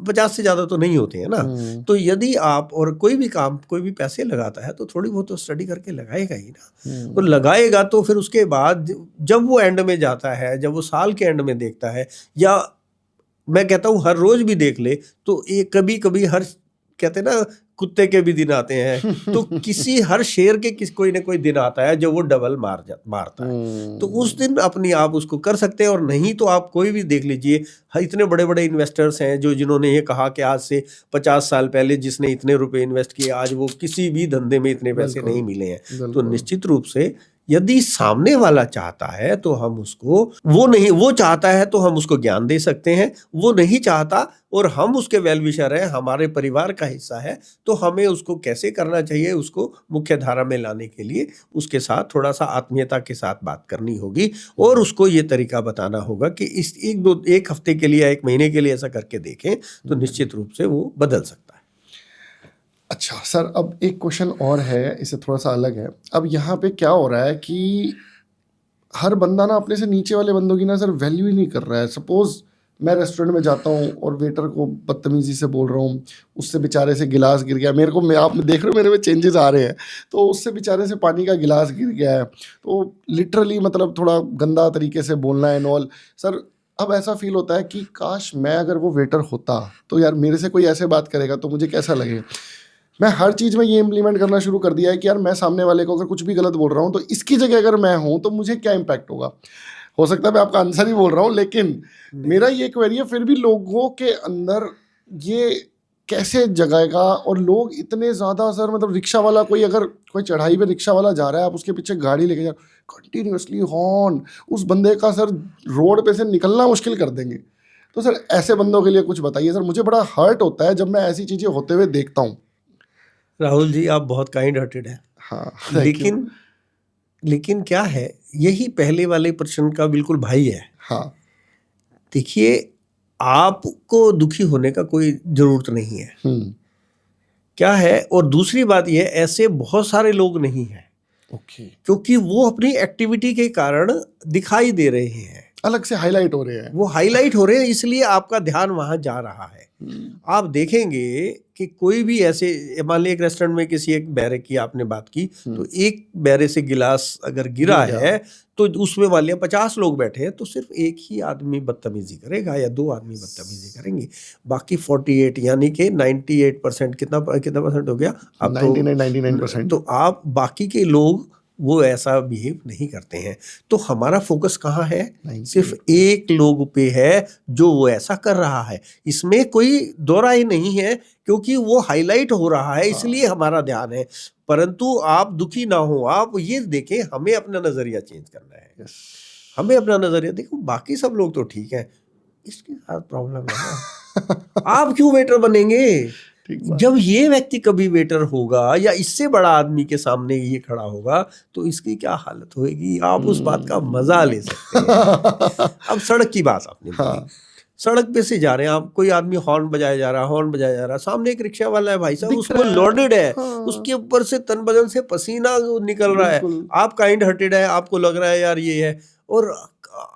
B: 50 से ज्यादा तो नहीं होते हैं ना। तो यदि आप और कोई भी काम, कोई भी पैसे लगाता है तो थोड़ी बहुत तो स्टडी करके लगाएगा ही ना। और लगाएगा तो फिर उसके बाद जब वो एंड में जाता है, जब वो साल के एंड में देखता है, या मैं कहता हूँ हर रोज भी देख ले, तो ये कभी कभी कहते हैं ना कुत्ते के भी दिन आते हैं, तो हर शेयर के कोई ना कोई दिन आता है जब वो डबल मारता है। तो उस दिन अपनी आप उसको कर सकते हैं। और नहीं तो आप कोई भी देख लीजिए, इतने बड़े बड़े इन्वेस्टर्स हैं जिन्होंने ये कहा कि आज से 50 साल पहले जिसने इतने रुपए इन्वेस्ट किए, आज वो किसी भी धंधे में इतने पैसे नहीं मिले हैं। तो निश्चित रूप से यदि सामने वाला चाहता है तो हम उसको, वो चाहता है तो हम उसको ज्ञान दे सकते हैं। वो नहीं चाहता और हम उसके वेल विशर हैं, हमारे परिवार का हिस्सा है, तो हमें उसको कैसे करना चाहिए, उसको मुख्य धारा में लाने के लिए उसके साथ थोड़ा सा आत्मीयता के साथ बात करनी होगी, और उसको ये तरीका बताना होगा कि इस एक हफ्ते के लिए, 1 महीने के लिए ऐसा करके देखें, तो निश्चित रूप से वो बदल सकता है।
A: अच्छा सर, अब एक क्वेश्चन और है, इससे थोड़ा सा अलग है। अब यहाँ पे क्या हो रहा है कि हर बंदा ना अपने से नीचे वाले बंदों की ना सर वैल्यू ही नहीं कर रहा है। सपोज मैं रेस्टोरेंट में जाता हूँ और वेटर को बदतमीजी से बोल रहा हूँ, उससे बेचारे से गिलास गिर गया, आप देख रहे हो मेरे में चेंजेस आ रहे हैं, तो उससे बेचारे से पानी का गिलास गिर गया है, तो लिटरली मतलब थोड़ा गंदा तरीके से बोलना है नॉल सर। अब ऐसा फील होता है कि काश मैं अगर वो वेटर होता तो यार मेरे से कोई ऐसे बात करेगा तो मुझे कैसा लगे। मैं हर चीज़ में ये इम्प्लीमेंट करना शुरू कर दिया है कि यार मैं सामने वाले को अगर कुछ भी गलत बोल रहा हूँ तो इसकी जगह अगर मैं हूँ तो मुझे क्या इम्पैक्ट होगा। हो सकता है मैं आपका आंसर ही बोल रहा हूँ, लेकिन मेरा ये क्वेरी है फिर भी लोगों के अंदर ये कैसे जगाएगा। और लोग इतने ज़्यादा सर, मतलब रिक्शा वाला, अगर कोई चढ़ाई पे रिक्शा वाला जा रहा है, आप उसके पीछे गाड़ी लेके जा, कंटिन्यूसली हॉर्न, उस बंदे का सर रोड पे से निकलना मुश्किल कर देंगे। तो सर ऐसे बंदों के लिए कुछ बताइए सर, मुझे बड़ा हर्ट होता है जब मैं ऐसी चीज़ें होते हुए देखता हूँ।
B: राहुल जी, आप बहुत काइंड हार्टेड हैं।
A: हाँ,
B: लेकिन क्या है, यही पहले वाले प्रश्न का बिल्कुल भाई है।
A: हाँ,
B: देखिए, आपको दुखी होने का कोई जरूरत नहीं है। क्या है, और दूसरी बात यह, ऐसे बहुत सारे लोग नहीं हैं।
A: ओके।
B: क्योंकि वो अपनी एक्टिविटी के कारण दिखाई दे रहे हैं।
A: अलग से हाईलाइट हो रहे हैं।
B: वो हाईलाइट हो रहे हैं, इसलिए आपका ध्यान वहां जा रहा है। आप देखेंगे कि कोई भी ऐसे, मान लीजिए एक रेस्टोरेंट में किसी एक बैरे की आपने बात की, तो एक बैरे से गिलास अगर गिरा
A: गिर गया।
B: है तो उसमें मान लिया 50 लोग बैठे हैं, तो सिर्फ एक ही आदमी बदतमीजी करेगा या 2 आदमी बदतमीजी करेंगे। बाकी 48 यानी कि 98% कितना परसेंट हो गया अब तो
A: 99%
B: तो आप बाकी के लोग वो ऐसा बिहेव नहीं करते हैं। तो हमारा फोकस कहाँ है?
A: 98
B: सिर्फ एक लोग पे है जो वो ऐसा कर रहा है। इसमें कोई दो राय नहीं है, क्योंकि वो हाईलाइट हो रहा है, इसलिए हमारा ध्यान है। परंतु आप दुखी ना हो, आप ये देखें, हमें अपना नजरिया चेंज करना है।
A: Yes.
B: हमें अपना नजरिया देखो, बाकी सब लोग तो ठीक है, इसके साथ प्रॉब्लम है ना। आप क्यों वेटर बनेंगे?
A: ठीक बात।
B: जब ये व्यक्ति कभी वेटर होगा या इससे बड़ा आदमी के सामने ये खड़ा होगा तो इसकी क्या हालत होगी, आप उस बात का मजा ले सकते हैं। अब सड़क की बात आपने बोली,
A: हाँ।
B: सड़क पे से जा रहे हैं आप, कोई आदमी हॉर्न बजाया जा रहा है, सामने एक रिक्शा वाला है, भाई साहब
A: दिख
B: उसको
A: रहा है।
B: लोडेड है,
A: हाँ।
B: उसके ऊपर से तन बदन से पसीना निकल रहा है,
A: बिल्कुल।
B: आप काइंड हार्टेड है, आपको लग रहा है यार ये है, और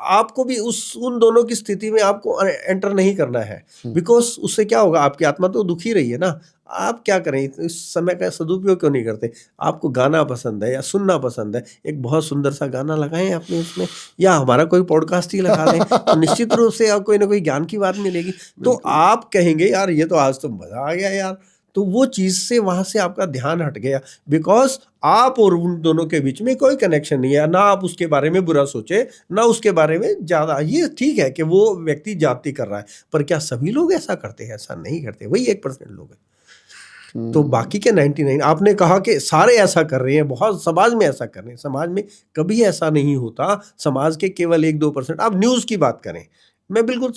B: आपको भी उन दोनों की स्थिति में आपको एंटर नहीं करना है। बिकॉज उससे क्या होगा, आपकी आत्मा तो दुखी रही है ना। आप क्या करें, इस समय का सदुपयोग क्यों नहीं करते? आपको गाना पसंद है या सुनना पसंद है, एक बहुत सुंदर सा गाना लगाएं अपने उसमें, या हमारा कोई पॉडकास्ट ही लगा लें, तो निश्चित रूप से आप कोई ना कोई ज्ञान की बात मिलेगी। तो आप कहेंगे यार ये तो आज तो मजा आ गया यार, तो वो चीज से वहां से आपका ध्यान हट गया। बिकॉज आप और उन दोनों के बीच में कोई कनेक्शन नहीं है, ना आप उसके बारे में बुरा सोचे, ना उसके बारे में ज्यादा। ये ठीक है कि वो व्यक्ति जाति कर रहा है, पर क्या सभी लोग ऐसा करते हैं? ऐसा नहीं करते, वही 1% लोग हैं। तो बाकी के 99, आपने कहा कि सारे ऐसा कर रहे हैं, बहुत समाज में ऐसा कर रहे हैं। समाज में कभी ऐसा नहीं होता, समाज के केवल 1-2%। आप न्यूज की बात करें, मैं बिल्कुल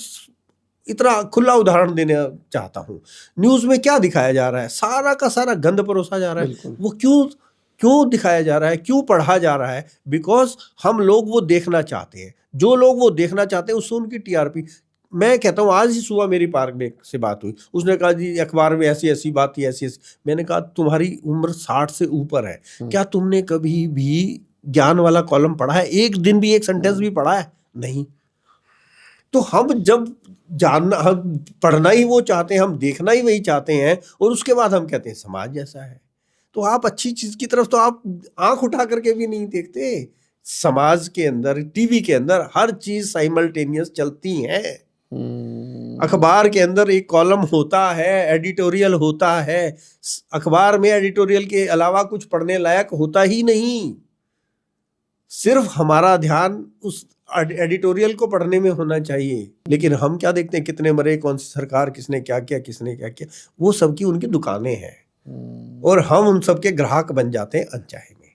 B: इतना खुला उदाहरण देना चाहता हूं। न्यूज में क्या दिखाया जा रहा है? सारा का सारा गंद परोसा जा रहा है। वो क्यों दिखाया जा रहा है, क्यों पढ़ा जा रहा है? बिकॉज हम लोग वो देखना चाहते हैं। जो लोग वो देखना चाहते हैं उससे उनकी टीआरपी। मैं कहता हूँ, आज ही सुबह मेरी पार्क में से बात हुई, उसने कहा जी अखबार में ऐसी ऐसी बात थी, ऐसी ऐसी। मैंने कहा तुम्हारी उम्र 60 से ऊपर है, क्या तुमने कभी भी ज्ञान वाला कॉलम पढ़ा है? एक दिन भी एक सेंटेंस भी पढ़ा है? नहीं। तो हम जब जानना, हम पढ़ना ही वो चाहते हैं, हम देखना ही वही चाहते हैं, और उसके बाद हम कहते हैं समाज जैसा है। तो आप अच्छी चीज की तरफ तो आप आंख उठा करके भी नहीं देखते। समाज के अंदर, टीवी के अंदर हर चीज साइमल्टेनियस चलती है। अखबार के अंदर एक कॉलम होता है, एडिटोरियल होता है। अखबार में एडिटोरियल के अलावा कुछ पढ़ने लायक होता ही नहीं। सिर्फ हमारा ध्यान उस एडिटोरियल को पढ़ने में होना चाहिए। लेकिन हम क्या देखते हैं, कितने मरे, कौन सी सरकार, किसने क्या किया, किसने क्या किया, वो सबकी उनकी दुकानें हैं, और हम उन सबके ग्राहक बन जाते हैं अनचाहे में।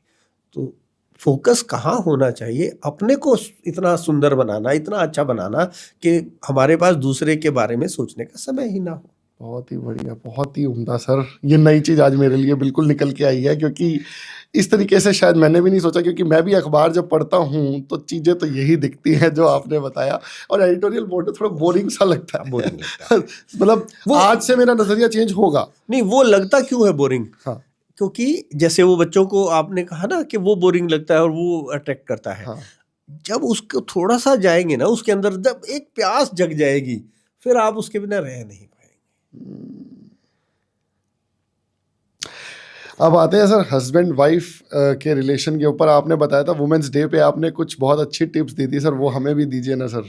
B: तो फोकस कहाँ होना चाहिए? अपने को इतना सुंदर बनाना, इतना अच्छा बनाना कि हमारे पास दूसरे के बारे में सोचने का समय ही ना हो।
A: बहुत ही बढ़िया, बहुत ही उम्दा सर। ये नई चीज़ आज मेरे लिए बिल्कुल निकल के आई है, क्योंकि इस तरीके से शायद मैंने भी नहीं सोचा, क्योंकि मैं भी अखबार जब पढ़ता हूँ तो चीज़ें तो यही दिखती हैं जो आपने बताया, और एडिटोरियल बोर्ड थोड़ा बोरिंग सा लगता है।
B: बोरिंग लगता है।
A: मतलब आज से मेरा नजरिया चेंज होगा।
B: नहीं, वो लगता क्यों है बोरिंग?
A: हाँ।
B: क्योंकि जैसे वो बच्चों को आपने कहा ना कि वो बोरिंग लगता है और वो अट्रैक्ट करता है।
A: हाँ।
B: जब उसको थोड़ा सा जाएंगे ना, उसके अंदर जब एक प्यास जग जाएगी, फिर आप उसके बिना रह नहीं पाएंगे।
A: अब आते हैं सर हस्बैंड वाइफ के रिलेशन के ऊपर। आपने बताया था वुमेन्स डे पे आपने कुछ बहुत अच्छी टिप्स दी थी सर, वो हमें भी दीजिए ना सर।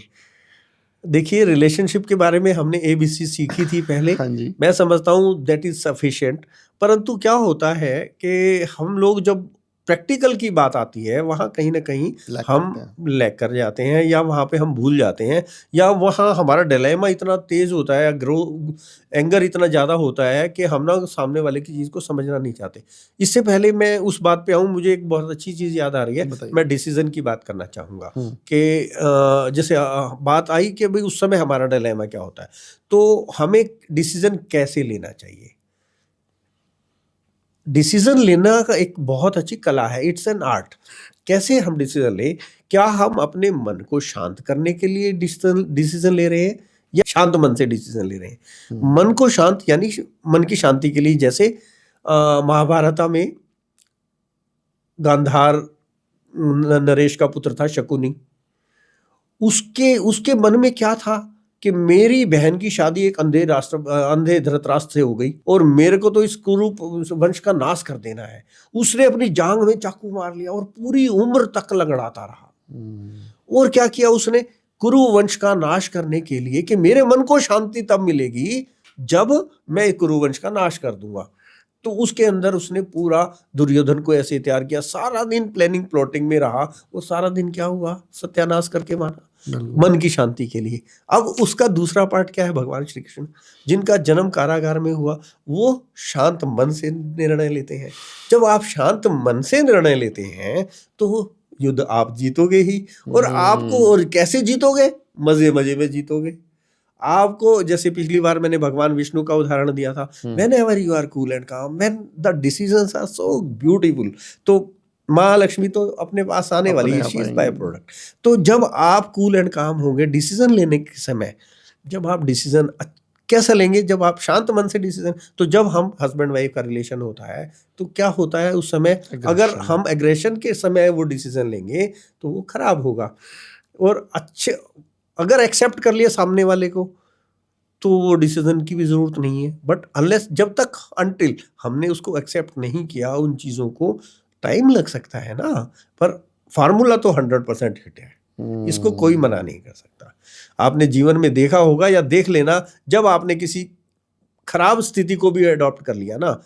B: देखिए, रिलेशनशिप के बारे में हमने ABC सीखी थी पहले।
A: हाँ जी।
B: मैं समझता हूँ दैट इज सफिशिएंट। परंतु क्या होता है कि हम लोग जब प्रैक्टिकल की बात आती है, वहाँ कहीं ना कहीं हम लैग कर जाते हैं, या वहाँ पे हम भूल जाते हैं, या वहाँ हमारा डिलेमा इतना तेज होता है, एंगर इतना ज़्यादा होता है कि हम ना सामने वाले की चीज़ को समझना नहीं चाहते। इससे पहले मैं उस बात पे आऊँ, मुझे एक बहुत अच्छी चीज़ याद आ रही है। मैं डिसीजन की बात करना चाहूँगा कि जैसे बात आई कि भाई उस समय हमारा डिलेमा क्या होता है, तो हमें डिसीजन कैसे लेना चाहिए। डिसीजन लेना का एक बहुत अच्छी कला है, इट्स एन आर्ट। कैसे हम डिसीजन लें? क्या हम अपने मन को शांत करने के लिए डिसीजन ले रहे हैं, या शांत मन से डिसीजन ले रहे हैं? मन को शांत यानी मन की शांति के लिए, जैसे महाभारत में गांधार नरेश का पुत्र था शकुनी, उसके उसके मन में क्या था कि मेरी बहन की शादी एक अंधे धृतराष्ट्र से हो गई और मेरे को तो इस कुरु वंश का नाश कर देना है। उसने अपनी जांग में चाकू मार लिया और पूरी उम्र तक लंगड़ाता रहा। और क्या किया उसने, कुरु वंश का नाश करने के लिए कि मेरे मन को शांति तब मिलेगी जब मैं कुरु वंश का नाश कर दूंगा, तो उसके अंदर उसने पूरा दुर्योधन को ऐसे तैयार किया, सारा दिन प्लानिंग प्लॉटिंग में रहा और सारा दिन क्या हुआ, सत्यानाश करके मारा मन की शांति के लिए। अब उसका दूसरा पार्ट क्या है, भगवान श्री कृष्ण जिनका जन्म कारागार में हुआ, वो शांत मन से निर्णय लेते हैं। जब आप शांत मन से निर्णय लेते हैं तो युद्ध आप जीतोगे ही। और आपको और कैसे जीतोगे, मजे मजे में जीतोगे। आपको जैसे पिछली बार मैंने भगवान विष्णु का उदाहरण दिया था, whenever you are cool and calm, when the decisions are so beautiful, तो महालक्ष्मी तो अपने पास आने वाली है, शी इज बाय प्रोडक्ट। तो जब आप कूल एंड काम होंगे डिसीजन लेने के समय, जब आप डिसीजन कैसा लेंगे, जब आप शांत मन से डिसीजन, तो जब हम हस्बैंड वाइफ का रिलेशन होता है तो क्या होता है उस समय, अगर हम एग्रेशन के समय वो डिसीजन लेंगे तो वो खराब होगा। और अच्छे अगर एक्सेप्ट कर लिया सामने वाले को तो वो डिसीजन की भी जरूरत नहीं है। बट अनलेस जब तक अनटिल हमने उसको एक्सेप्ट नहीं किया, उन चीजों को टाइम लग सकता है ना, पर फार्मूला तो 100% हिट है, इसको कोई मना नहीं कर सकता। आपने जीवन में देखा होगा या देख लेना, जब आपने किसी खराब स्थिति को भी अडॉप्ट कर लिया ना,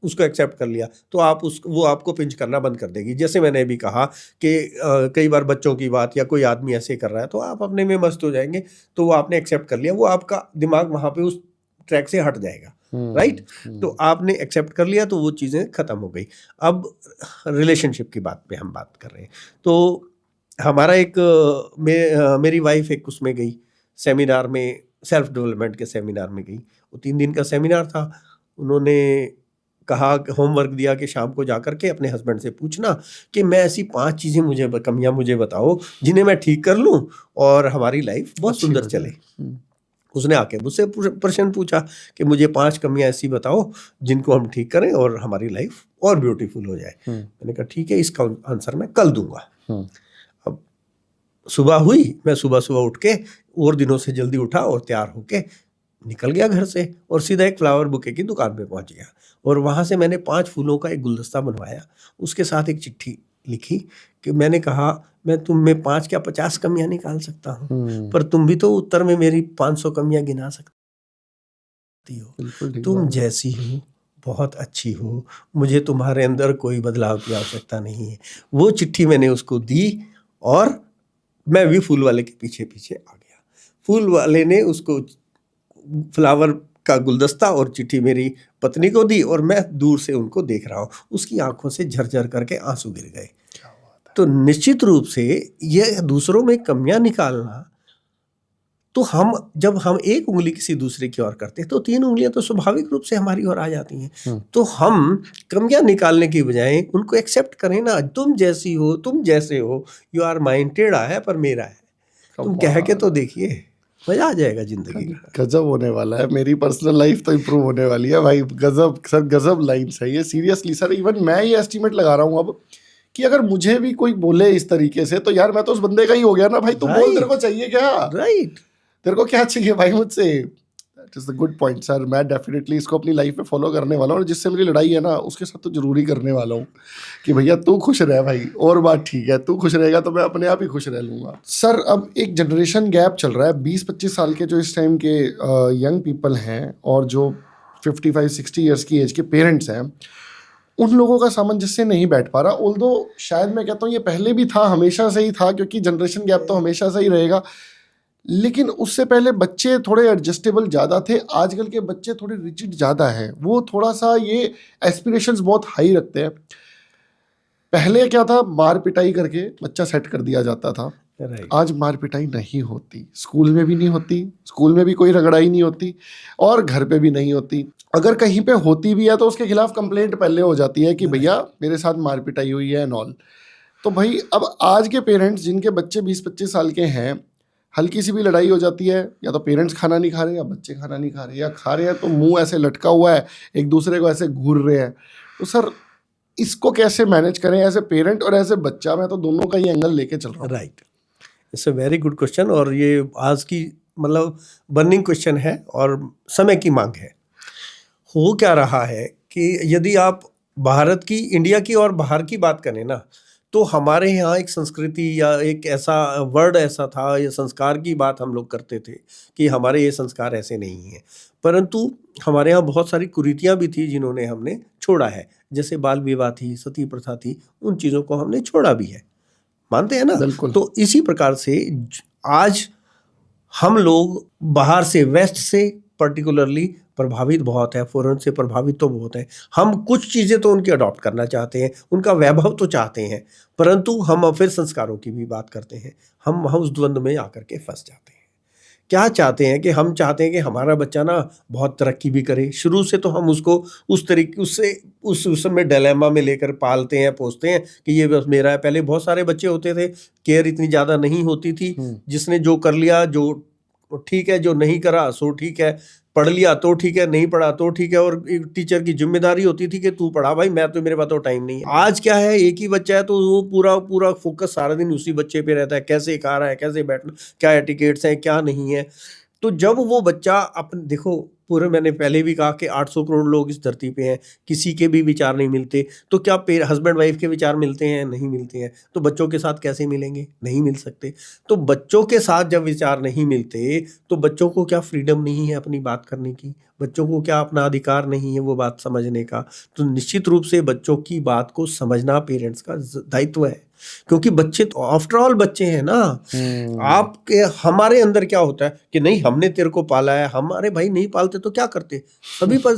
B: उसको एक्सेप्ट कर लिया, तो आप वो आपको पिंच करना बंद कर देगी। जैसे मैंने अभी कहा कि कई बार बच्चों की बात या कोई आदमी ऐसे कर रहा है तो आप अपने में मस्त हो जाएंगे, तो वो आपने एक्सेप्ट कर लिया, वो आपका दिमाग वहां पे उस ट्रैक से हट जाएगा, राइट। तो आपने एक्सेप्ट कर लिया तो वो चीज़ें खत्म हो गई। अब रिलेशनशिप की बात पे हम बात कर रहे हैं, तो हमारा एक मेरी वाइफ एक उसमें गई सेमिनार में, सेल्फ डेवलपमेंट के सेमिनार में गई। वो 3 दिन का सेमिनार था। उन्होंने कहा, होमवर्क दिया कि शाम को जाकर के अपने हस्बैंड से पूछना कि मैं ऐसी 5 चीज़ें कमियां मुझे बताओ जिन्हें मैं ठीक कर लूं और हमारी लाइफ बहुत सुंदर चले। उसने आके मुझसे प्रश्न पूछा कि मुझे 5 कमियां ऐसी बताओ जिनको हम ठीक करें और हमारी लाइफ और ब्यूटीफुल हो जाए। मैंने कहा ठीक है, इसका आंसर मैं कल दूंगा। अब सुबह हुई, मैं सुबह सुबह उठ के और दिनों से जल्दी उठा और तैयार होके निकल गया घर से और सीधा एक फ्लावर बुके की दुकान पे पहुंच गया। और वहां से मैंने 5 फूलों का एक गुलदस्ता बनवाया, उसके साथ एक चिट्ठी लिखी कि मैंने कहा मैं तुम में 5 क्या 50 कमियां निकाल सकता हूँ, पर तुम भी तो उत्तर में मेरी 500 कमियां गिना सकती हो। तुम जैसी हो बहुत अच्छी हो, मुझे तुम्हारे अंदर कोई बदलाव की आवश्यकता नहीं है। वो चिट्ठी मैंने उसको दी और मैं भी फूल वाले के पीछे पीछे आ गया। फूल वाले ने उसको फ्लावर का गुलदस्ता और चिट्ठी मेरी पत्नी को दी और मैं दूर से उनको देख रहा हूँ, उसकी आंखों से झरझर करके आंसू गिर गए। तो निश्चित रूप से ये दूसरों में कमियां निकालना, तो जब हम एक उंगली किसी दूसरे की ओर करते हैं तो 3 उंगलियां तो स्वाभाविक रूप से हमारी ओर आ जाती हैं। तो हम कमियां निकालने की बजाय उनको एक्सेप्ट करें ना, तुम जैसी हो, तुम जैसे हो, यू आर माइन टेढ़ा है पर मेरा है, तुम कह के तो देखिए, मजा आ जाएगा जिंदगी का।
A: गजब होने वाला है, मेरी पर्सनल लाइफ तो इम्प्रूव होने वाली है भाई। गजब सर, गजब लाइन्स है ये, सीरियसली सर। इवन मैं ये एस्टिमेट लगा रहा हूँ अब कि अगर मुझे भी कोई बोले इस तरीके से तो यार मैं तो उस बंदे का ही हो गया ना भाई। तू बोल, तेरे को चाहिए क्या,
B: राइट,
A: तेरे को क्या चाहिए भाई मुझसे। That is the good point sir. मैं डेफिनेटली इसको अपनी लाइफ में फॉलो करने वाला हूँ और जिससे मेरी लड़ाई है ना उसके साथ तो जरूरी करने वाला हूँ कि भैया तू खुश रह भाई, और बात ठीक है, तू खुश रहेगा तो मैं अपने आप ही खुश रह लूँगा। सर अब एक जनरेशन गैप चल रहा है, 20-25 साल के जो इस टाइम के यंग पीपल हैं और जो 55-60 ईयर्स की एज के पेरेंट्स हैं, उन लोगों का सामंजस्य नहीं बैठ पा रहा। ऑल्दो शायद मैं कहता हूँ ये पहले भी था, हमेशा से ही था, क्योंकि जनरेशन गैप तो हमेशा से ही रहेगा, लेकिन उससे पहले बच्चे थोड़े एडजस्टेबल ज़्यादा थे। आजकल के बच्चे थोड़े रिजिड ज़्यादा हैं, वो थोड़ा सा ये एस्पिरेशंस बहुत हाई रखते हैं। पहले क्या था, मार पिटाई करके बच्चा सेट कर दिया जाता था। आज मार पिटाई नहीं होती, स्कूल में भी नहीं होती, स्कूल में भी कोई रगड़ाई नहीं होती और घर पे भी नहीं होती। अगर कहीं पे होती भी है तो उसके खिलाफ कंप्लेंट पहले हो जाती है कि भैया मेरे साथ मार पिटाई हुई है एंड ऑल। तो भाई अब आज के पेरेंट्स जिनके बच्चे 20-25 साल के हैं, हल्की सी भी लड़ाई हो जाती है, या तो पेरेंट्स खाना नहीं खा रहे या बच्चे खाना नहीं खा रहे, या खा रहे हैं तो मुंह ऐसे लटका हुआ है, एक दूसरे को ऐसे घूर रहे हैं। तो सर इसको कैसे मैनेज करें एज ए पेरेंट और एज ए बच्चा? मैं तो दोनों का ही एंगल लेके चल रहा हूँ।
B: Right, it's a very good question, और ये आज की मतलब बर्निंग क्वेश्चन है और समय की मांग है। हो क्या रहा है कि यदि आप भारत की, इंडिया की और बाहर की बात करें ना, तो हमारे यहाँ एक संस्कृति या एक ऐसा वर्ड ऐसा था या संस्कार की बात हम लोग करते थे कि हमारे ये संस्कार ऐसे नहीं हैं, परंतु हमारे यहाँ बहुत सारी कुरीतियाँ भी थी जिन्होंने हमने छोड़ा है। जैसे बाल विवाह थी, सती प्रथा थी, उन चीज़ों को हमने छोड़ा भी है, मानते हैं ना।
A: बिल्कुल।
B: तो इसी प्रकार से आज हम लोग बाहर से, वेस्ट से पर्टिकुलरली प्रभावित बहुत है, फॉरेन से प्रभावित तो बहुत है। हम कुछ चीज़ें तो उनकी अडॉप्ट करना चाहते हैं, उनका वैभव तो चाहते हैं, परंतु हम फिर संस्कारों की भी बात करते हैं। हम वहाँ उस द्वंद्व में आकर के फंस जाते हैं। क्या चाहते हैं कि हम चाहते हैं कि हमारा बच्चा ना बहुत तरक्की भी करे, शुरू से तो हम उसको उस तरीके उससे उस समय डिलेमा में लेकर पालते हैं, पोसते हैं कि ये बस मेरा है। पहले बहुत सारे बच्चे होते थे, केयर इतनी ज़्यादा नहीं होती थी, जिसने जो कर लिया जो ठीक है, जो नहीं करा सो ठीक है, पढ़ लिया तो ठीक है, नहीं पढ़ा तो ठीक है, और एक टीचर की जिम्मेदारी होती थी कि तू पढ़ा भाई, मैं तो, मेरे पास तो टाइम नहीं है। आज क्या है, एक ही बच्चा है तो वो पूरा पूरा फोकस सारा दिन उसी बच्चे पे रहता है, कैसे खा रहा है, कैसे बैठना, क्या एटिकेट्स हैं, क्या नहीं है। तो जब वो बच्चा अपन देखो, पूरे मैंने पहले भी कहा कि 800 करोड़ लोग इस धरती पे हैं, किसी के भी विचार नहीं मिलते, तो क्या हस्बैंड वाइफ के विचार मिलते हैं? नहीं मिलते हैं। तो बच्चों के साथ कैसे मिलेंगे? नहीं मिल सकते। तो बच्चों के साथ जब विचार नहीं मिलते, तो बच्चों को क्या फ्रीडम नहीं है अपनी बात करने की? बच्चों को क्या अपना अधिकार नहीं है वो बात समझने का? तो निश्चित रूप से बच्चों की बात को समझना पेरेंट्स का दायित्व है, क्योंकि बच्चे तो आफ्टर ऑल बच्चे हैं ना। आपके हमारे अंदर क्या होता है कि नहीं, हमने तेरे को पाला है, हमारे भाई नहीं पालते तो क्या करते?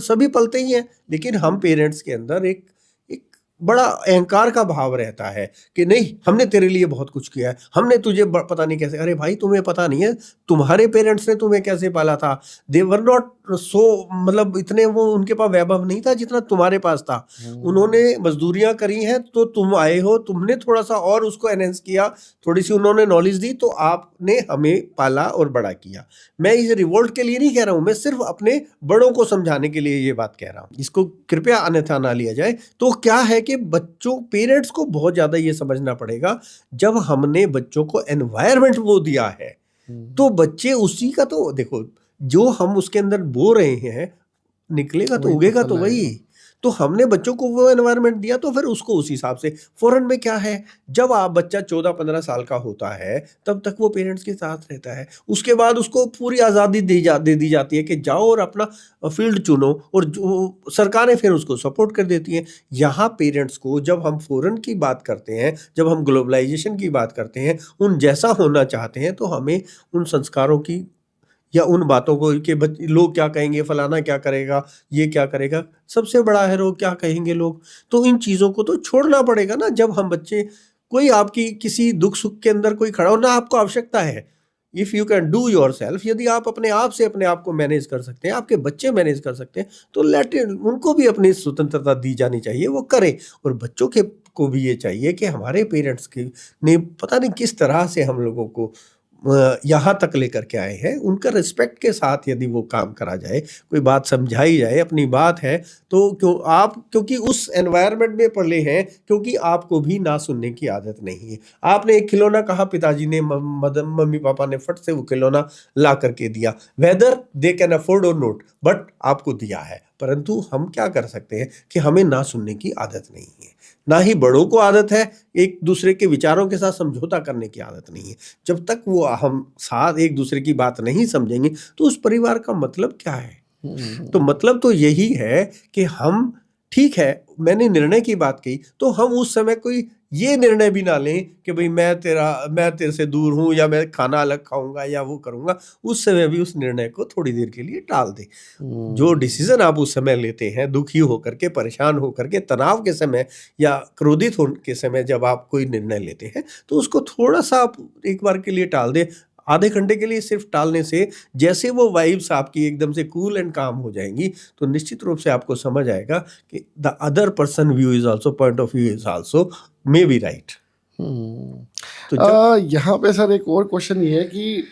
B: सभी पलते ही हैं, लेकिन हम पेरेंट्स के अंदर एक एक बड़ा अहंकार का भाव रहता है कि नहीं, हमने तेरे लिए बहुत कुछ किया है, हमने तुझे पता नहीं कैसे। अरे भाई, तुम्हें पता नहीं है तुम्हारे पेरेंट्स ने तुम्हें कैसे पाला था। दे वर नॉट सो, मतलब इतने वो, उनके पास वैभव नहीं था जितना तुम्हारे पास था। उन्होंने मजदूरियां करी हैं तो तुम आए हो, तुमने थोड़ा सा और उसको एनहेंस किया, थोड़ी सी उन्होंने नॉलेज दी, तो आपने हमें पाला और बड़ा किया। मैं इस रिवोल्ट के लिए नहीं कह रहा हूं, मैं सिर्फ अपने बड़ों को समझाने के लिए ये बात कह रहा हूं, इसको कृपया अन्यथा ना लिया जाए। तो क्या है कि बच्चों, पेरेंट्स को बहुत ज्यादा ये समझना पड़ेगा, जब हमने बच्चों को एनवायरमेंट वो दिया है, तो बच्चे उसी का, तो देखो, जो हम उसके अंदर बो रहे हैं, निकलेगा तो
A: वही तो
B: उगेगा
A: फल
B: तो वही।
A: आएगा।
B: तो हमने बच्चों को वो एनवायरनमेंट दिया, तो फिर उसको उस हिसाब से। फॉरेन में क्या है, जब आप बच्चा 14-15 साल का होता है, तब तक वो पेरेंट्स के साथ रहता है। उसके बाद उसको पूरी आज़ादी दे दी जाती है कि जाओ और अपना फील्ड चुनो, और जो सरकारें फिर उसको सपोर्ट कर देती हैं। यहाँ पेरेंट्स को, जब हम फॉरेन की बात करते हैं, जब हम ग्लोबलाइजेशन की बात करते हैं, उन जैसा होना चाहते हैं, तो हमें उन संस्कारों की या उन बातों को कि लोग क्या कहेंगे, फलाना क्या करेगा, ये क्या करेगा, सबसे बड़ा है लोग क्या कहेंगे लोग, तो इन चीज़ों को तो छोड़ना पड़ेगा ना। जब हम बच्चे, कोई आपकी किसी दुख सुख के अंदर कोई खड़ा हो ना, आपको आवश्यकता है, if you can do your self, यदि आप अपने आप से अपने आप को मैनेज कर सकते हैं, आपके बच्चे मैनेज कर सकते हैं, तो लेट उनको भी अपनी स्वतंत्रता दी जानी चाहिए, वो करें। और बच्चों के को भी ये चाहिए कि हमारे पेरेंट्स के ने पता नहीं किस तरह से हम लोगों को यहाँ तक लेकर के आए हैं, उनका रिस्पेक्ट के साथ यदि वो काम करा जाए, कोई बात समझाई जाए, अपनी बात है तो क्योंकि उस एनवायरनमेंट में पले हैं, क्योंकि आपको भी ना सुनने की आदत नहीं है। आपने एक खिलौना कहा, पिताजी ने, मम्मी पापा ने फट से वो खिलौना ला करके दिया, वेदर दे कैन अफोर्ड और नोट, बट आपको दिया है। परंतु हम क्या कर सकते हैं कि हमें ना सुनने की आदत नहीं है, ना ही बड़ों को आदत है एक दूसरे के विचारों के साथ समझौता करने की आदत नहीं है। जब तक वो हम साथ एक दूसरे की बात नहीं समझेंगे, तो उस परिवार का मतलब क्या है? तो मतलब तो यही है कि हम, ठीक है, मैंने निर्णय की बात कही, तो हम उस समय कोई ये निर्णय भी ना लें कि भाई मैं तेरे से दूर हूं, या मैं खाना अलग खाऊंगा, या वो करूंगा। उस समय भी उस निर्णय को थोड़ी देर के लिए टाल दें। जो डिसीजन आप उस समय लेते हैं, दुखी होकर के, परेशान होकर के, तनाव के समय या क्रोधित होने के समय, जब आप कोई निर्णय लेते हैं, तो उसको थोड़ा सा आप एक बार के लिए टाल दें। आधे घंटे के लिए सिर्फ टालने से, जैसे वो वाइब्स आपकी एकदम से कूल एंड काम हो जाएंगी, तो निश्चित रूप से आपको समझ आएगा कि the other person view is also, point of view is also may be right. तो
A: यहाँ पे सर एक और क्वेश्चन ये है कि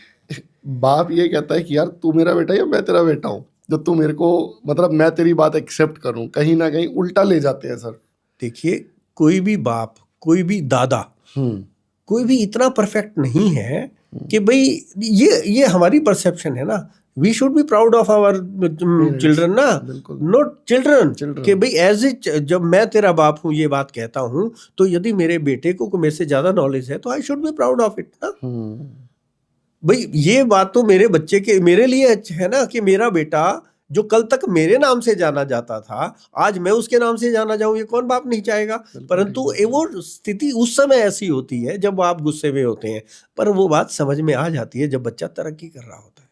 A: बाप ये कहता है कि यार तू मेरा बेटा या मैं तेरा बेटा हूँ, जो तू मेरे को, मतलब मैं तेरी बात एक्सेप्ट करूँ, कहीं ना कहीं उल्टा ले जाते हैं सर।
B: देखिए, कोई भी बाप, कोई भी दादा, कोई भी इतना परफेक्ट नहीं है कि भाई ये हमारी परसेप्शन है ना। We should be proud of our children ना,
A: बिल्कुल।
B: Not children
A: Children.
B: कि भाई एज ए, जब मैं तेरा बाप हूँ ये बात कहता हूँ, तो यदि मेरे बेटे को मेरे से ज्यादा नॉलेज है तो I should be proud of it ना। भाई ये बात तो मेरे बच्चे के मेरे लिए है ना कि मेरा बेटा जो कल तक मेरे नाम से जाना जाता था आज मैं उसके नाम से जाना जाऊं, ये कौन बाप नहीं चाहेगा। परंतु वो स्थिति उस समय ऐसी होती है जब आप गुस्से में होते हैं, पर वो बात समझ में आ जाती है जब बच्चा तरक्की कर रहा होता है।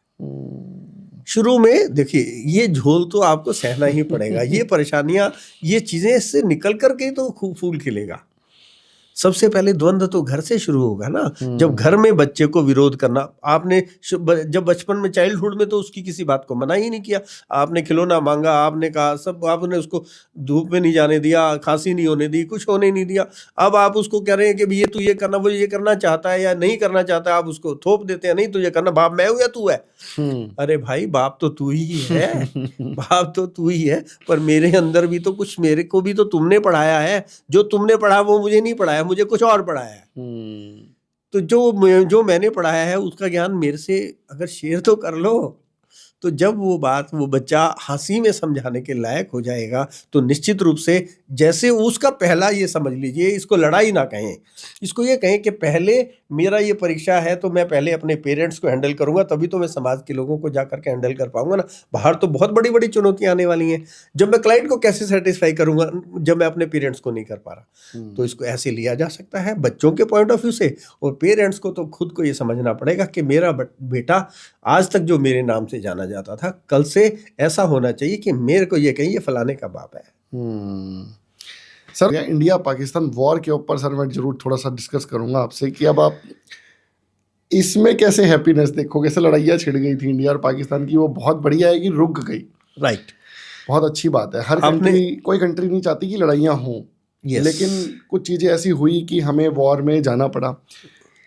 B: शुरू में देखिए ये झोल तो आपको सहना ही पड़ेगा, ये परेशानियां, ये चीजें इससे निकल करके तो खूब फूल खिलेगा। सबसे पहले द्वंद्व तो घर से शुरू होगा ना। जब घर में बच्चे को विरोध करना, आपने जब बचपन में चाइल्डहुड में तो उसकी किसी बात को मना ही नहीं किया, आपने खिलौना मांगा, आपने कहा सब, आपने उसको धूप में नहीं जाने दिया, खांसी नहीं होने दी, कुछ होने नहीं दिया। अब आप उसको कह रहे हैं कि ये तू ये करना, वो ये करना चाहता है या नहीं करना चाहता है, आप उसको थोप देते हैं, नहीं तुझे करना, बाप मैं हूं या तू है। अरे भाई बाप तो तू ही है, बाप तो तू ही है, पर मेरे अंदर भी तो कुछ, मेरे को भी तो तुमने पढ़ाया है, जो तुमने पढ़ा वो मुझे नहीं पढ़ाया, मुझे कुछ और पढ़ाया है। तो जो मैंने पढ़ाया है उसका ज्ञान मेरे से अगर शेयर तो कर लो। तो जब वो बात वो बच्चा हंसी में समझाने के लायक हो जाएगा तो निश्चित रूप से, जैसे उसका पहला ये समझ लीजिए, इसको लड़ाई ना कहें, इसको ये कहें कि पहले मेरा ये परीक्षा है तो मैं पहले अपने पेरेंट्स को हैंडल करूंगा, तभी तो मैं समाज के लोगों को जाकर के हैंडल कर पाऊंगा ना। बाहर तो बहुत बड़ी बड़ी चुनौतियां आने वाली हैं। जब मैं क्लाइंट को कैसे सेटिस्फाई करूंगा जब मैं अपने पेरेंट्स को नहीं कर पा रहा। तो इसको ऐसे लिया जा सकता है बच्चों के पॉइंट ऑफ व्यू से, और पेरेंट्स को तो खुद को ये समझना पड़ेगा कि मेरा बेटा आज तक जो मेरे नाम से जाना जाता था, कल से ऐसा होना चाहिए कि मेरे को ये कहीं ये फलाने का बाप है।
A: सर इंडिया पाकिस्तान वॉर के ऊपर सर मैं जरूर थोड़ा सा डिस्कस करूंगा आपसे कि अब आप इसमें कैसे हैप्पीनेस देखोगे। ऐसे लड़ाइयाँ छिड़ गई थी इंडिया और पाकिस्तान की, वो बहुत बढ़िया है कि रुक गई,
B: राइट,
A: बहुत अच्छी बात है। हर कंट्री, कोई कंट्री नहीं चाहती कि लड़ाइयाँ हों, लेकिन कुछ चीज़ें ऐसी हुई कि हमें वॉर में जाना पड़ा।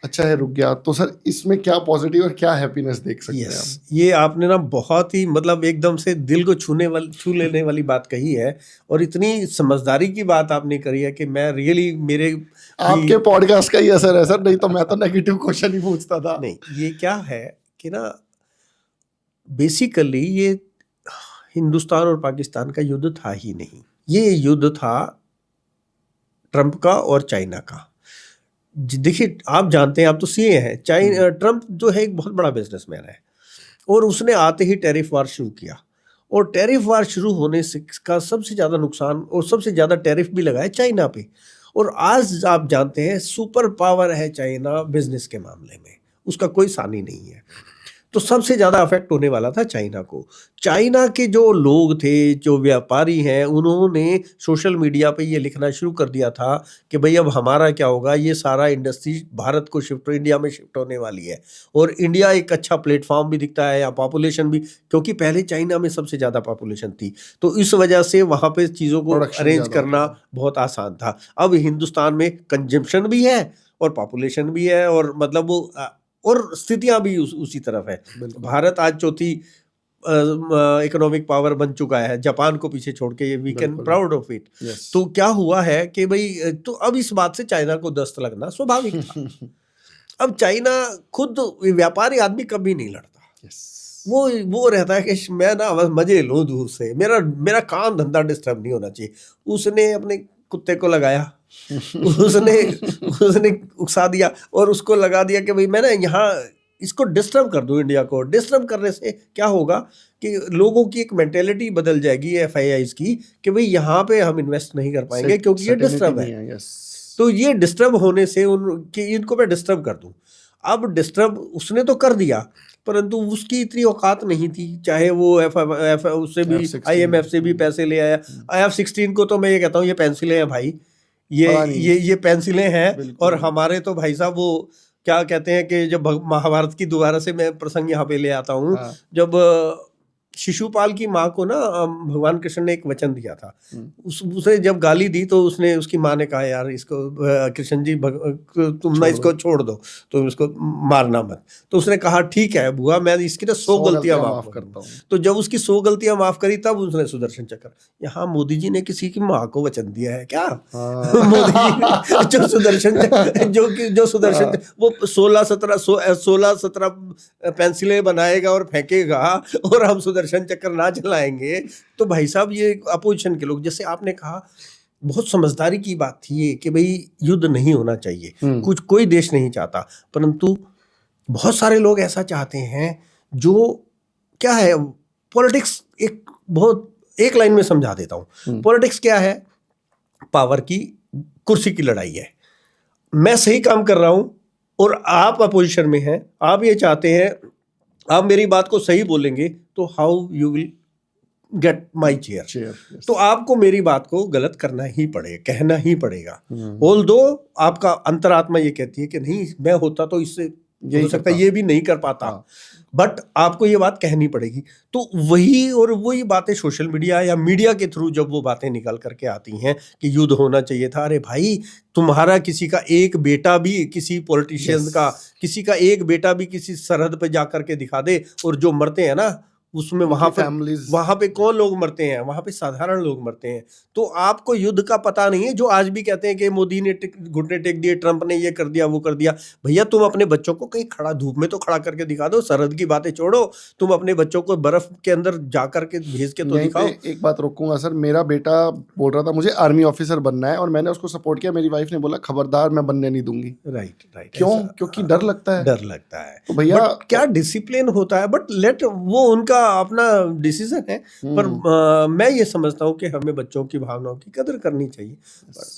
A: अच्छा है रुक गया। तो सर इसमें क्या पॉजिटिव और क्या हैप्पीनेस देख सकते हैं आप?
B: ये आपने ना बहुत ही मतलब एकदम से दिल को छू लेने वाली बात कही है, और इतनी समझदारी की बात आपने करी है कि मैं रियली मेरे
A: आपके पॉडकास्ट का ही असर है सर, नहीं तो मैं तो नेगेटिव क्वेश्चन ही पूछता था।
B: नहीं, ये क्या है कि ना बेसिकली ये हिंदुस्तान और पाकिस्तान का युद्ध था ही नहीं, ये युद्ध था ट्रंप का और चाइना का। देखिए आप जानते हैं, आप तो सीए हैं, ट्रंप जो है एक बहुत बड़ा बिजनेसमैन है, और उसने आते ही टैरिफ वार शुरू किया, और टैरिफ वार शुरू होने से का सबसे ज़्यादा नुकसान और सबसे ज़्यादा टैरिफ भी लगाया चाइना पे। और आज आप जानते हैं सुपर पावर है चाइना बिजनेस के मामले में, उसका कोई सानी नहीं है। तो सबसे ज़्यादा अफेक्ट होने वाला था चाइना को। चाइना के जो लोग थे, जो व्यापारी हैं, उन्होंने सोशल मीडिया पे ये लिखना शुरू कर दिया था कि भाई अब हमारा क्या होगा, ये सारा इंडस्ट्री भारत को इंडिया में शिफ्ट होने वाली है। और इंडिया एक अच्छा प्लेटफॉर्म भी दिखता है, या पॉपुलेशन भी, क्योंकि पहले चाइना में सबसे ज़्यादा पॉपुलेशन थी, तो इस वजह से वहाँ पे चीज़ों को अरेंज करना बहुत आसान था। अब हिंदुस्तान में कंजम्पशन भी है और पॉपुलेशन भी है, और मतलब वो और स्थितियां भी उसी तरफ है। भारत आज चौथी इकोनॉमिक पावर बन चुका है, जापान को पीछे छोड़ के, ये we can proud of it. तो क्या हुआ है कि भाई, तो अब इस बात से चाइना को दस्त लगना स्वाभाविक था। अब चाइना खुद व्यापारी आदमी कभी नहीं लड़ता, वो रहता है कि मैं ना मजे लूं दूर से, मेरा काम धंधा डिस्टर्ब नहीं होना चाहिए। उसने अपने कुत्ते को लगाया, उसने उकसा दिया और उसको लगा दिया कि भाई मैं ना यहाँ इसको डिस्टर्ब कर दूं। इंडिया को डिस्टर्ब करने से क्या होगा कि लोगों की एक मेंटेलिटी बदल जाएगी FIIs की कि भाई यहाँ पे हम इन्वेस्ट नहीं कर पाएंगे क्योंकि ये डिस्टर्ब है। तो ये डिस्टर्ब होने से इनको मैं डिस्टर्ब कर दूं। अब डिस्टर्ब उसने तो कर दिया, परंतु उसकी इतनी औकात नहीं थी, चाहे वो उससे भी IMF से भी पैसे ले आया। F-16 को तो मैं ये कहता हूँ ये पेंसिलें हैं भाई, ये पेंसिलें हैं। और हमारे तो भाई साहब वो क्या कहते हैं कि जब महाभारत की दोबारा से मैं प्रसंग यहाँ पे ले आता हूँ, जब शिशुपाल की माँ को ना भगवान कृष्ण ने एक वचन दिया था।
A: हम्म।
B: उसने जब गाली दी तो उसने उसकी माँ ने कहा यार इसको कृष्ण जी तुम ना
A: छोड़
B: इसको छोड़ दो, तुम इसको मारना मत। तो उसने कहा ठीक है बुआ, मैं इसकी ना 100 गलतियां माफ
A: करता
B: करता हूँ।
A: हूँ।
B: तो जब उसकी 100 गलतियां माफ करी तब उसने सुदर्शन चक्र। यहाँ मोदी जी ने किसी की माँ को वचन दिया है क्या?
A: हाँ।
B: मोदी जी ने जो सुदर्शन चक्र जो सुदर्शन वो 16-17 पेंसिलें बनाएगा और फेंकेगा और हम सुदर्शन चक्र ना चलाएंगे। तो भाई साहब ये अपोजिशन के लोग, जैसे आपने कहा, बहुत समझदारी की बात थी ये कि भाई युद्ध नहीं होना चाहिए, कुछ कोई देश नहीं चाहता, परंतु बहुत सारे लोग ऐसा चाहते हैं जो क्या है, पॉलिटिक्स एक लाइन में समझा देता हूँ। पॉलिटिक्स क्या है? पावर की, कुर्सी की लड़ाई है। मैं सही काम कर रहा हूं और आप अपोजिशन में हैं, आप ये चाहते हैं आप मेरी बात को सही बोलेंगे तो how you will get my chair. तो आपको मेरी बात को गलत करना ही पड़ेगा, कहना ही पड़ेगा। ऑल्दो आपका अंतरात्मा ये कहती है कि नहीं मैं होता तो इससे हो सकता है ये भी नहीं कर पाता, बट आपको ये बात कहनी पड़ेगी। तो वही बातें सोशल मीडिया या मीडिया के थ्रू जब वो बातें निकल करके आती हैं कि युद्ध होना चाहिए था, अरे भाई तुम्हारा किसी का एक बेटा भी, किसी पॉलिटिशियन का किसी का एक बेटा भी किसी सरहद पे जाकर के दिखा दे, और जो मरते हैं ना उसमें वहां पे कौन लोग मरते हैं? वहां पे साधारण लोग मरते हैं। तो आपको युद्ध का पता नहीं है, जो आज भी कहते हैं कि मोदी ने घुटने टेक दिए, ट्रंप ने ये कर दिया वो कर दिया। भैया तुम अपने बच्चों को कहीं खड़ा धूप में तो खड़ा करके दिखा दो, सरहद की बातें छोड़ो, तुम अपने बच्चों को बर्फ के अंदर जाकर के भेज के तो दिखाओ।
A: एक बात रोकूंगा सर, मेरा बेटा बोल रहा था मुझे आर्मी ऑफिसर बनना है और मैंने उसको सपोर्ट किया, मेरी वाइफ ने बोला खबरदार मैं बनने नहीं दूंगी।
B: राइट।
A: क्यों? क्योंकि डर लगता है। तो भैया
B: क्या डिसिप्लिन होता है, बट लेट वो उनका अपना डिसीजन है। पर मैं ये समझता हूँ कि हमें बच्चों की भावनाओं की कदर करनी चाहिए।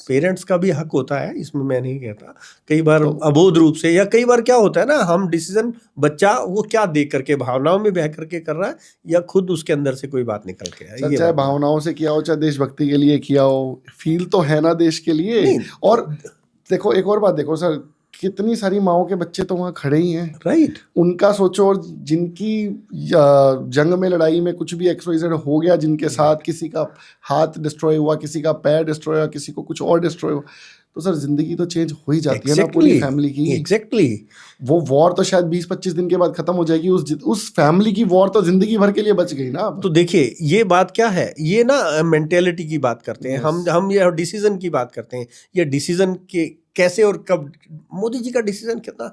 B: पेरेंट्स का भी हक होता है, इसमें मैं नहीं कहता, कई बार अबोध रूप से, या कई बार क्या होता है ना, हम डिसीजन बच्चा वो क्या देख करके भावनाओं में बह करके कर रहा है या खुद उसके अंदर से कोई बात निकल के है।
A: चाहे भावनाओं से किया हो चाहे देशभक्ति के लिए किया हो, फील तो है ना देश के लिए। और देखो एक और बात देखो सर, कितनी सारी माओं के बच्चे तो वहां खड़े ही हैं।
B: राइट।
A: उनका सोचो, और जिनकी जंग में लड़ाई में कुछ भी XYZ हो गया, जिनके साथ किसी का हाथ डिस्ट्रॉय हुआ, किसी का पैर डिस्ट्रॉय हुआ, किसी को कुछ और डिस्ट्रॉय हुआ, तो सर जिंदगी तो चेंज हो ही जाती है ना पूरी फैमिली की।
B: एग्जैक्टली।
A: वो वॉर तो शायद 20-25 दिन के बाद खत्म हो जाएगी, उस फैमिली की वॉर तो जिंदगी भर के लिए बच गई ना।
B: तो देखिए ये बात क्या है, ये ना मेंटेलिटी की बात करते हैं। हम ये डिसीजन की बात करते हैं। ये डिसीजन के कैसे और कब, मोदी जी का डिसीजन कितना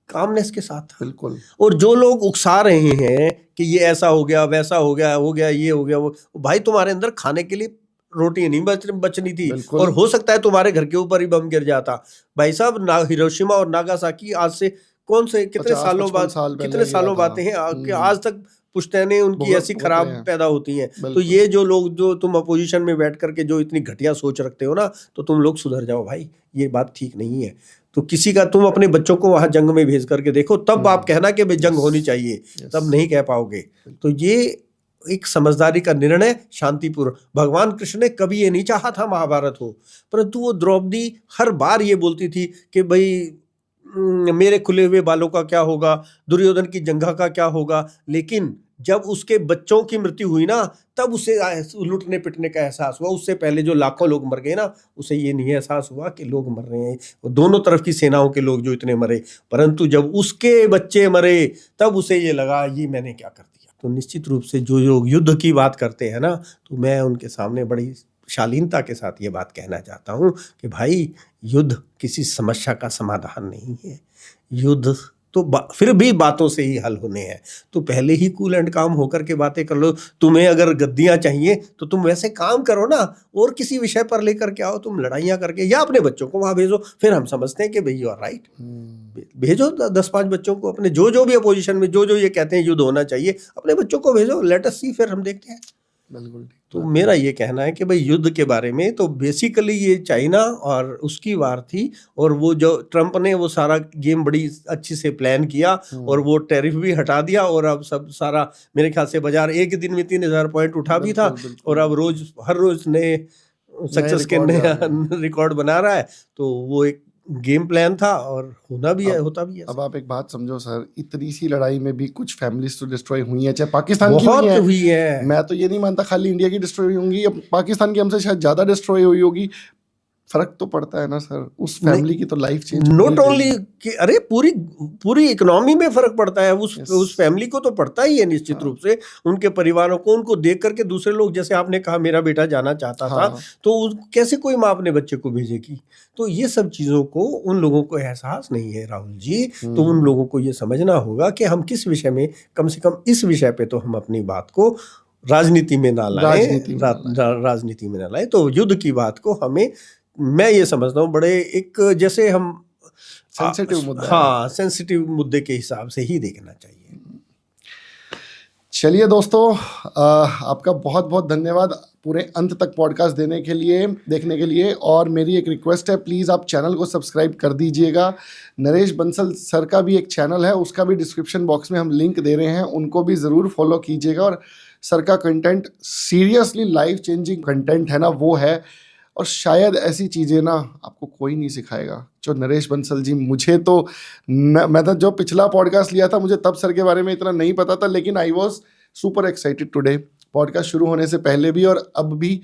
B: कामनेस के साथ था।
A: बिल्कुल।
B: और जो लोग उकसा रहे हैं कि ये ऐसा हो गया, वैसा हो गया, ये हो गया, वो भाई तुम्हारे अंदर खाने के लिए रोटी नहीं बचनी थी, और हो सकता है तुम्हारे घर के ऊपर ही बम गिर जाता। भाई साहब हिरोशिमा और नागासाकी आज से कितने सालों बाद हैं, आज तक पुश्तैनें उनकी ऐसी खराब पैदा होती हैं। तो ये जो लोग, जो तुम अपोजिशन में बैठ करके जो इतनी घटिया सोच रखते हो ना, तो तुम लोग सुधर जाओ भाई, ये बात ठीक नहीं है। तो किसी का, तुम अपने बच्चों को वहां जंग में भेज करके देखो, तब आप कहना कि भाई जंग होनी चाहिए, तब नहीं कह पाओगे। तो ये एक समझदारी का निर्णय, शांतिपूर्ण। भगवान कृष्ण ने कभी ये नहीं चाहा था महाभारत हो, परंतु वो द्रौपदी हर बार ये बोलती थी कि भाई मेरे खुले हुए बालों का क्या होगा, दुर्योधन की जंघा का क्या होगा। लेकिन जब उसके बच्चों की मृत्यु हुई ना, तब उसे लुटने पिटने का एहसास हुआ। उससे पहले जो लाखों लोग मर गए ना, उसे ये नहीं एहसास हुआ कि लोग मर रहे हैं, दोनों तरफ की सेनाओं के लोग जो इतने मरे। परंतु जब उसके बच्चे मरे, तब उसे ये लगा ये मैंने क्या कर दिया। तो निश्चित रूप से जो लोग युद्ध की बात करते हैं ना, तो मैं उनके सामने बड़ी शालीनता के साथ ये बात कहना चाहता हूँ कि भाई युद्ध किसी समस्या का समाधान नहीं है। युद्ध तो फिर भी बातों से ही हल होने हैं। तो पहले ही कूल एंड काम होकर के बातें कर लो। तुम्हें अगर गद्दियां चाहिए तो तुम वैसे काम करो ना, और किसी विषय पर लेकर के आओ, तुम लड़ाइयां करके, या अपने बच्चों को वहां भेजो, फिर हम समझते हैं कि भाई यू आर राइट। भेजो 10-5 बच्चों को अपने, जो भी अपोजिशन में जो ये कहते हैं युद्ध होना चाहिए, अपने बच्चों को भेजो, लेट अस सी, फिर हम देखते हैं।
A: बिल्कुल।
B: तो मेरा ये कहना है कि भाई युद्ध के बारे में तो बेसिकली ये चाइना और उसकी वार थी, और वो जो ट्रंप ने वो सारा गेम बड़ी अच्छी से प्लान किया, और वो टैरिफ भी हटा दिया, और अब सब सारा मेरे ख्याल से बाजार एक दिन में 3000 पॉइंट उठा भी था, और अब हर रोज नए सक्सेस के नए रिकॉर्ड बना रहा है। तो वो एक गेम प्लान था और होना भी है, होता भी है।
A: अब आप एक बात समझो सर, इतनी सी लड़ाई में भी कुछ फैमिलीज तो डिस्ट्रॉय हुई हैं, चाहे पाकिस्तान की
B: बहुत
A: हुई
B: हुई है।
A: मैं तो ये नहीं मानता खाली इंडिया की डिस्ट्रॉय हुई होंगी, अब पाकिस्तान की हमसे शायद ज्यादा डिस्ट्रॉय हुई होगी। फर्क तो पड़ता है ना सर, उस फैमिली की तो लाइफ चेंज
B: नॉट ओनली कि अरे पूरी इकोनॉमी में फर्क पड़ता है, उस फैमिली को तो पड़ता ही है निश्चित रूप से, उनके परिवारों को, उनको देख करके दूसरे लोग, जैसे आपने कहा मेरा बेटा जाना चाहता था, तो कैसे कोई माँ अपने बच्चे को भेजेगी? तो ये सब चीजों को उन लोगों को एहसास नहीं है राहुल जी। तो उन लोगों को ये समझना होगा कि हम किस विषय में, कम से कम इस विषय पे तो हम अपनी बात को राजनीति में ना लाएं, राजनीति में ना लाएं। तो युद्ध की बात को हमें, मैं ये समझता हूँ, बड़े एक जैसे हम
A: सेंसिटिव मुद्दा,
B: हाँ, सेंसिटिव मुद्दे के हिसाब से ही देखना चाहिए।
A: चलिए दोस्तों, आपका बहुत बहुत धन्यवाद पूरे अंत तक पॉडकास्ट देखने के लिए। और मेरी एक रिक्वेस्ट है, प्लीज़ आप चैनल को सब्सक्राइब कर दीजिएगा। नरेश बंसल सर का भी एक चैनल है, उसका भी डिस्क्रिप्शन बॉक्स में हम लिंक दे रहे हैं, उनको भी ज़रूर फॉलो कीजिएगा। और सर का content seriously life changing content है ना, वो है। और शायद ऐसी चीज़ें ना आपको कोई नहीं सिखाएगा जो नरेश बंसल जी, मुझे तो मैं तो जो पिछला पॉडकास्ट लिया था, मुझे तब सर के बारे में इतना नहीं पता था, लेकिन I was super excited today, podcast शुरू होने से पहले भी और अब भी,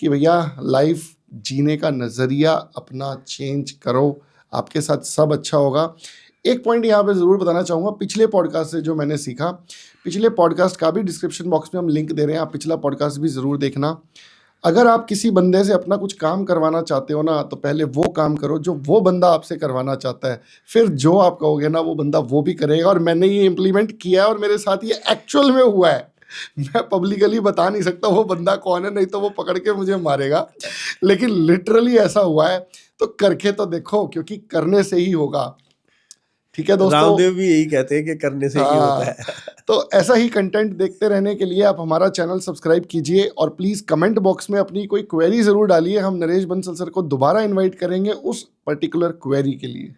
A: कि भैया लाइफ जीने का नज़रिया अपना चेंज करो, आपके साथ सब अच्छा होगा। एक पॉइंट यहाँ पे ज़रूर बताना चाहूँगा, पिछले पॉडकास्ट से जो मैंने सीखा, पिछले पॉडकास्ट का भी डिस्क्रिप्शन बॉक्स में हम लिंक दे रहे हैं, आप पिछला पॉडकास्ट भी ज़रूर देखना। अगर आप किसी बंदे से अपना कुछ काम करवाना चाहते हो ना, तो पहले वो काम करो जो वो बंदा आपसे करवाना चाहता है, फिर जो आप कहोगे ना वो बंदा वो भी करेगा। और मैंने ये इम्प्लीमेंट किया है और मेरे साथ ये एक्चुअल में हुआ है। मैं पब्लिकली बता नहीं सकता वो बंदा कौन है, नहीं तो वो पकड़ के मुझे मारेगा, लेकिन लिटरली ऐसा हुआ है। तो करके तो देखो, क्योंकि करने से ही होगा। ठीक है दोस्तों,
B: रामदेव भी यही कहते हैं कि करने से ही होता है।
A: तो ऐसा ही कंटेंट देखते रहने के लिए आप हमारा चैनल सब्सक्राइब कीजिए और प्लीज़ कमेंट बॉक्स में अपनी कोई क्वेरी ज़रूर डालिए। हम नरेश बंसल सर को दोबारा इनवाइट करेंगे उस पर्टिकुलर क्वेरी के लिए।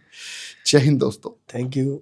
A: जय हिंद दोस्तों।
B: Thank you.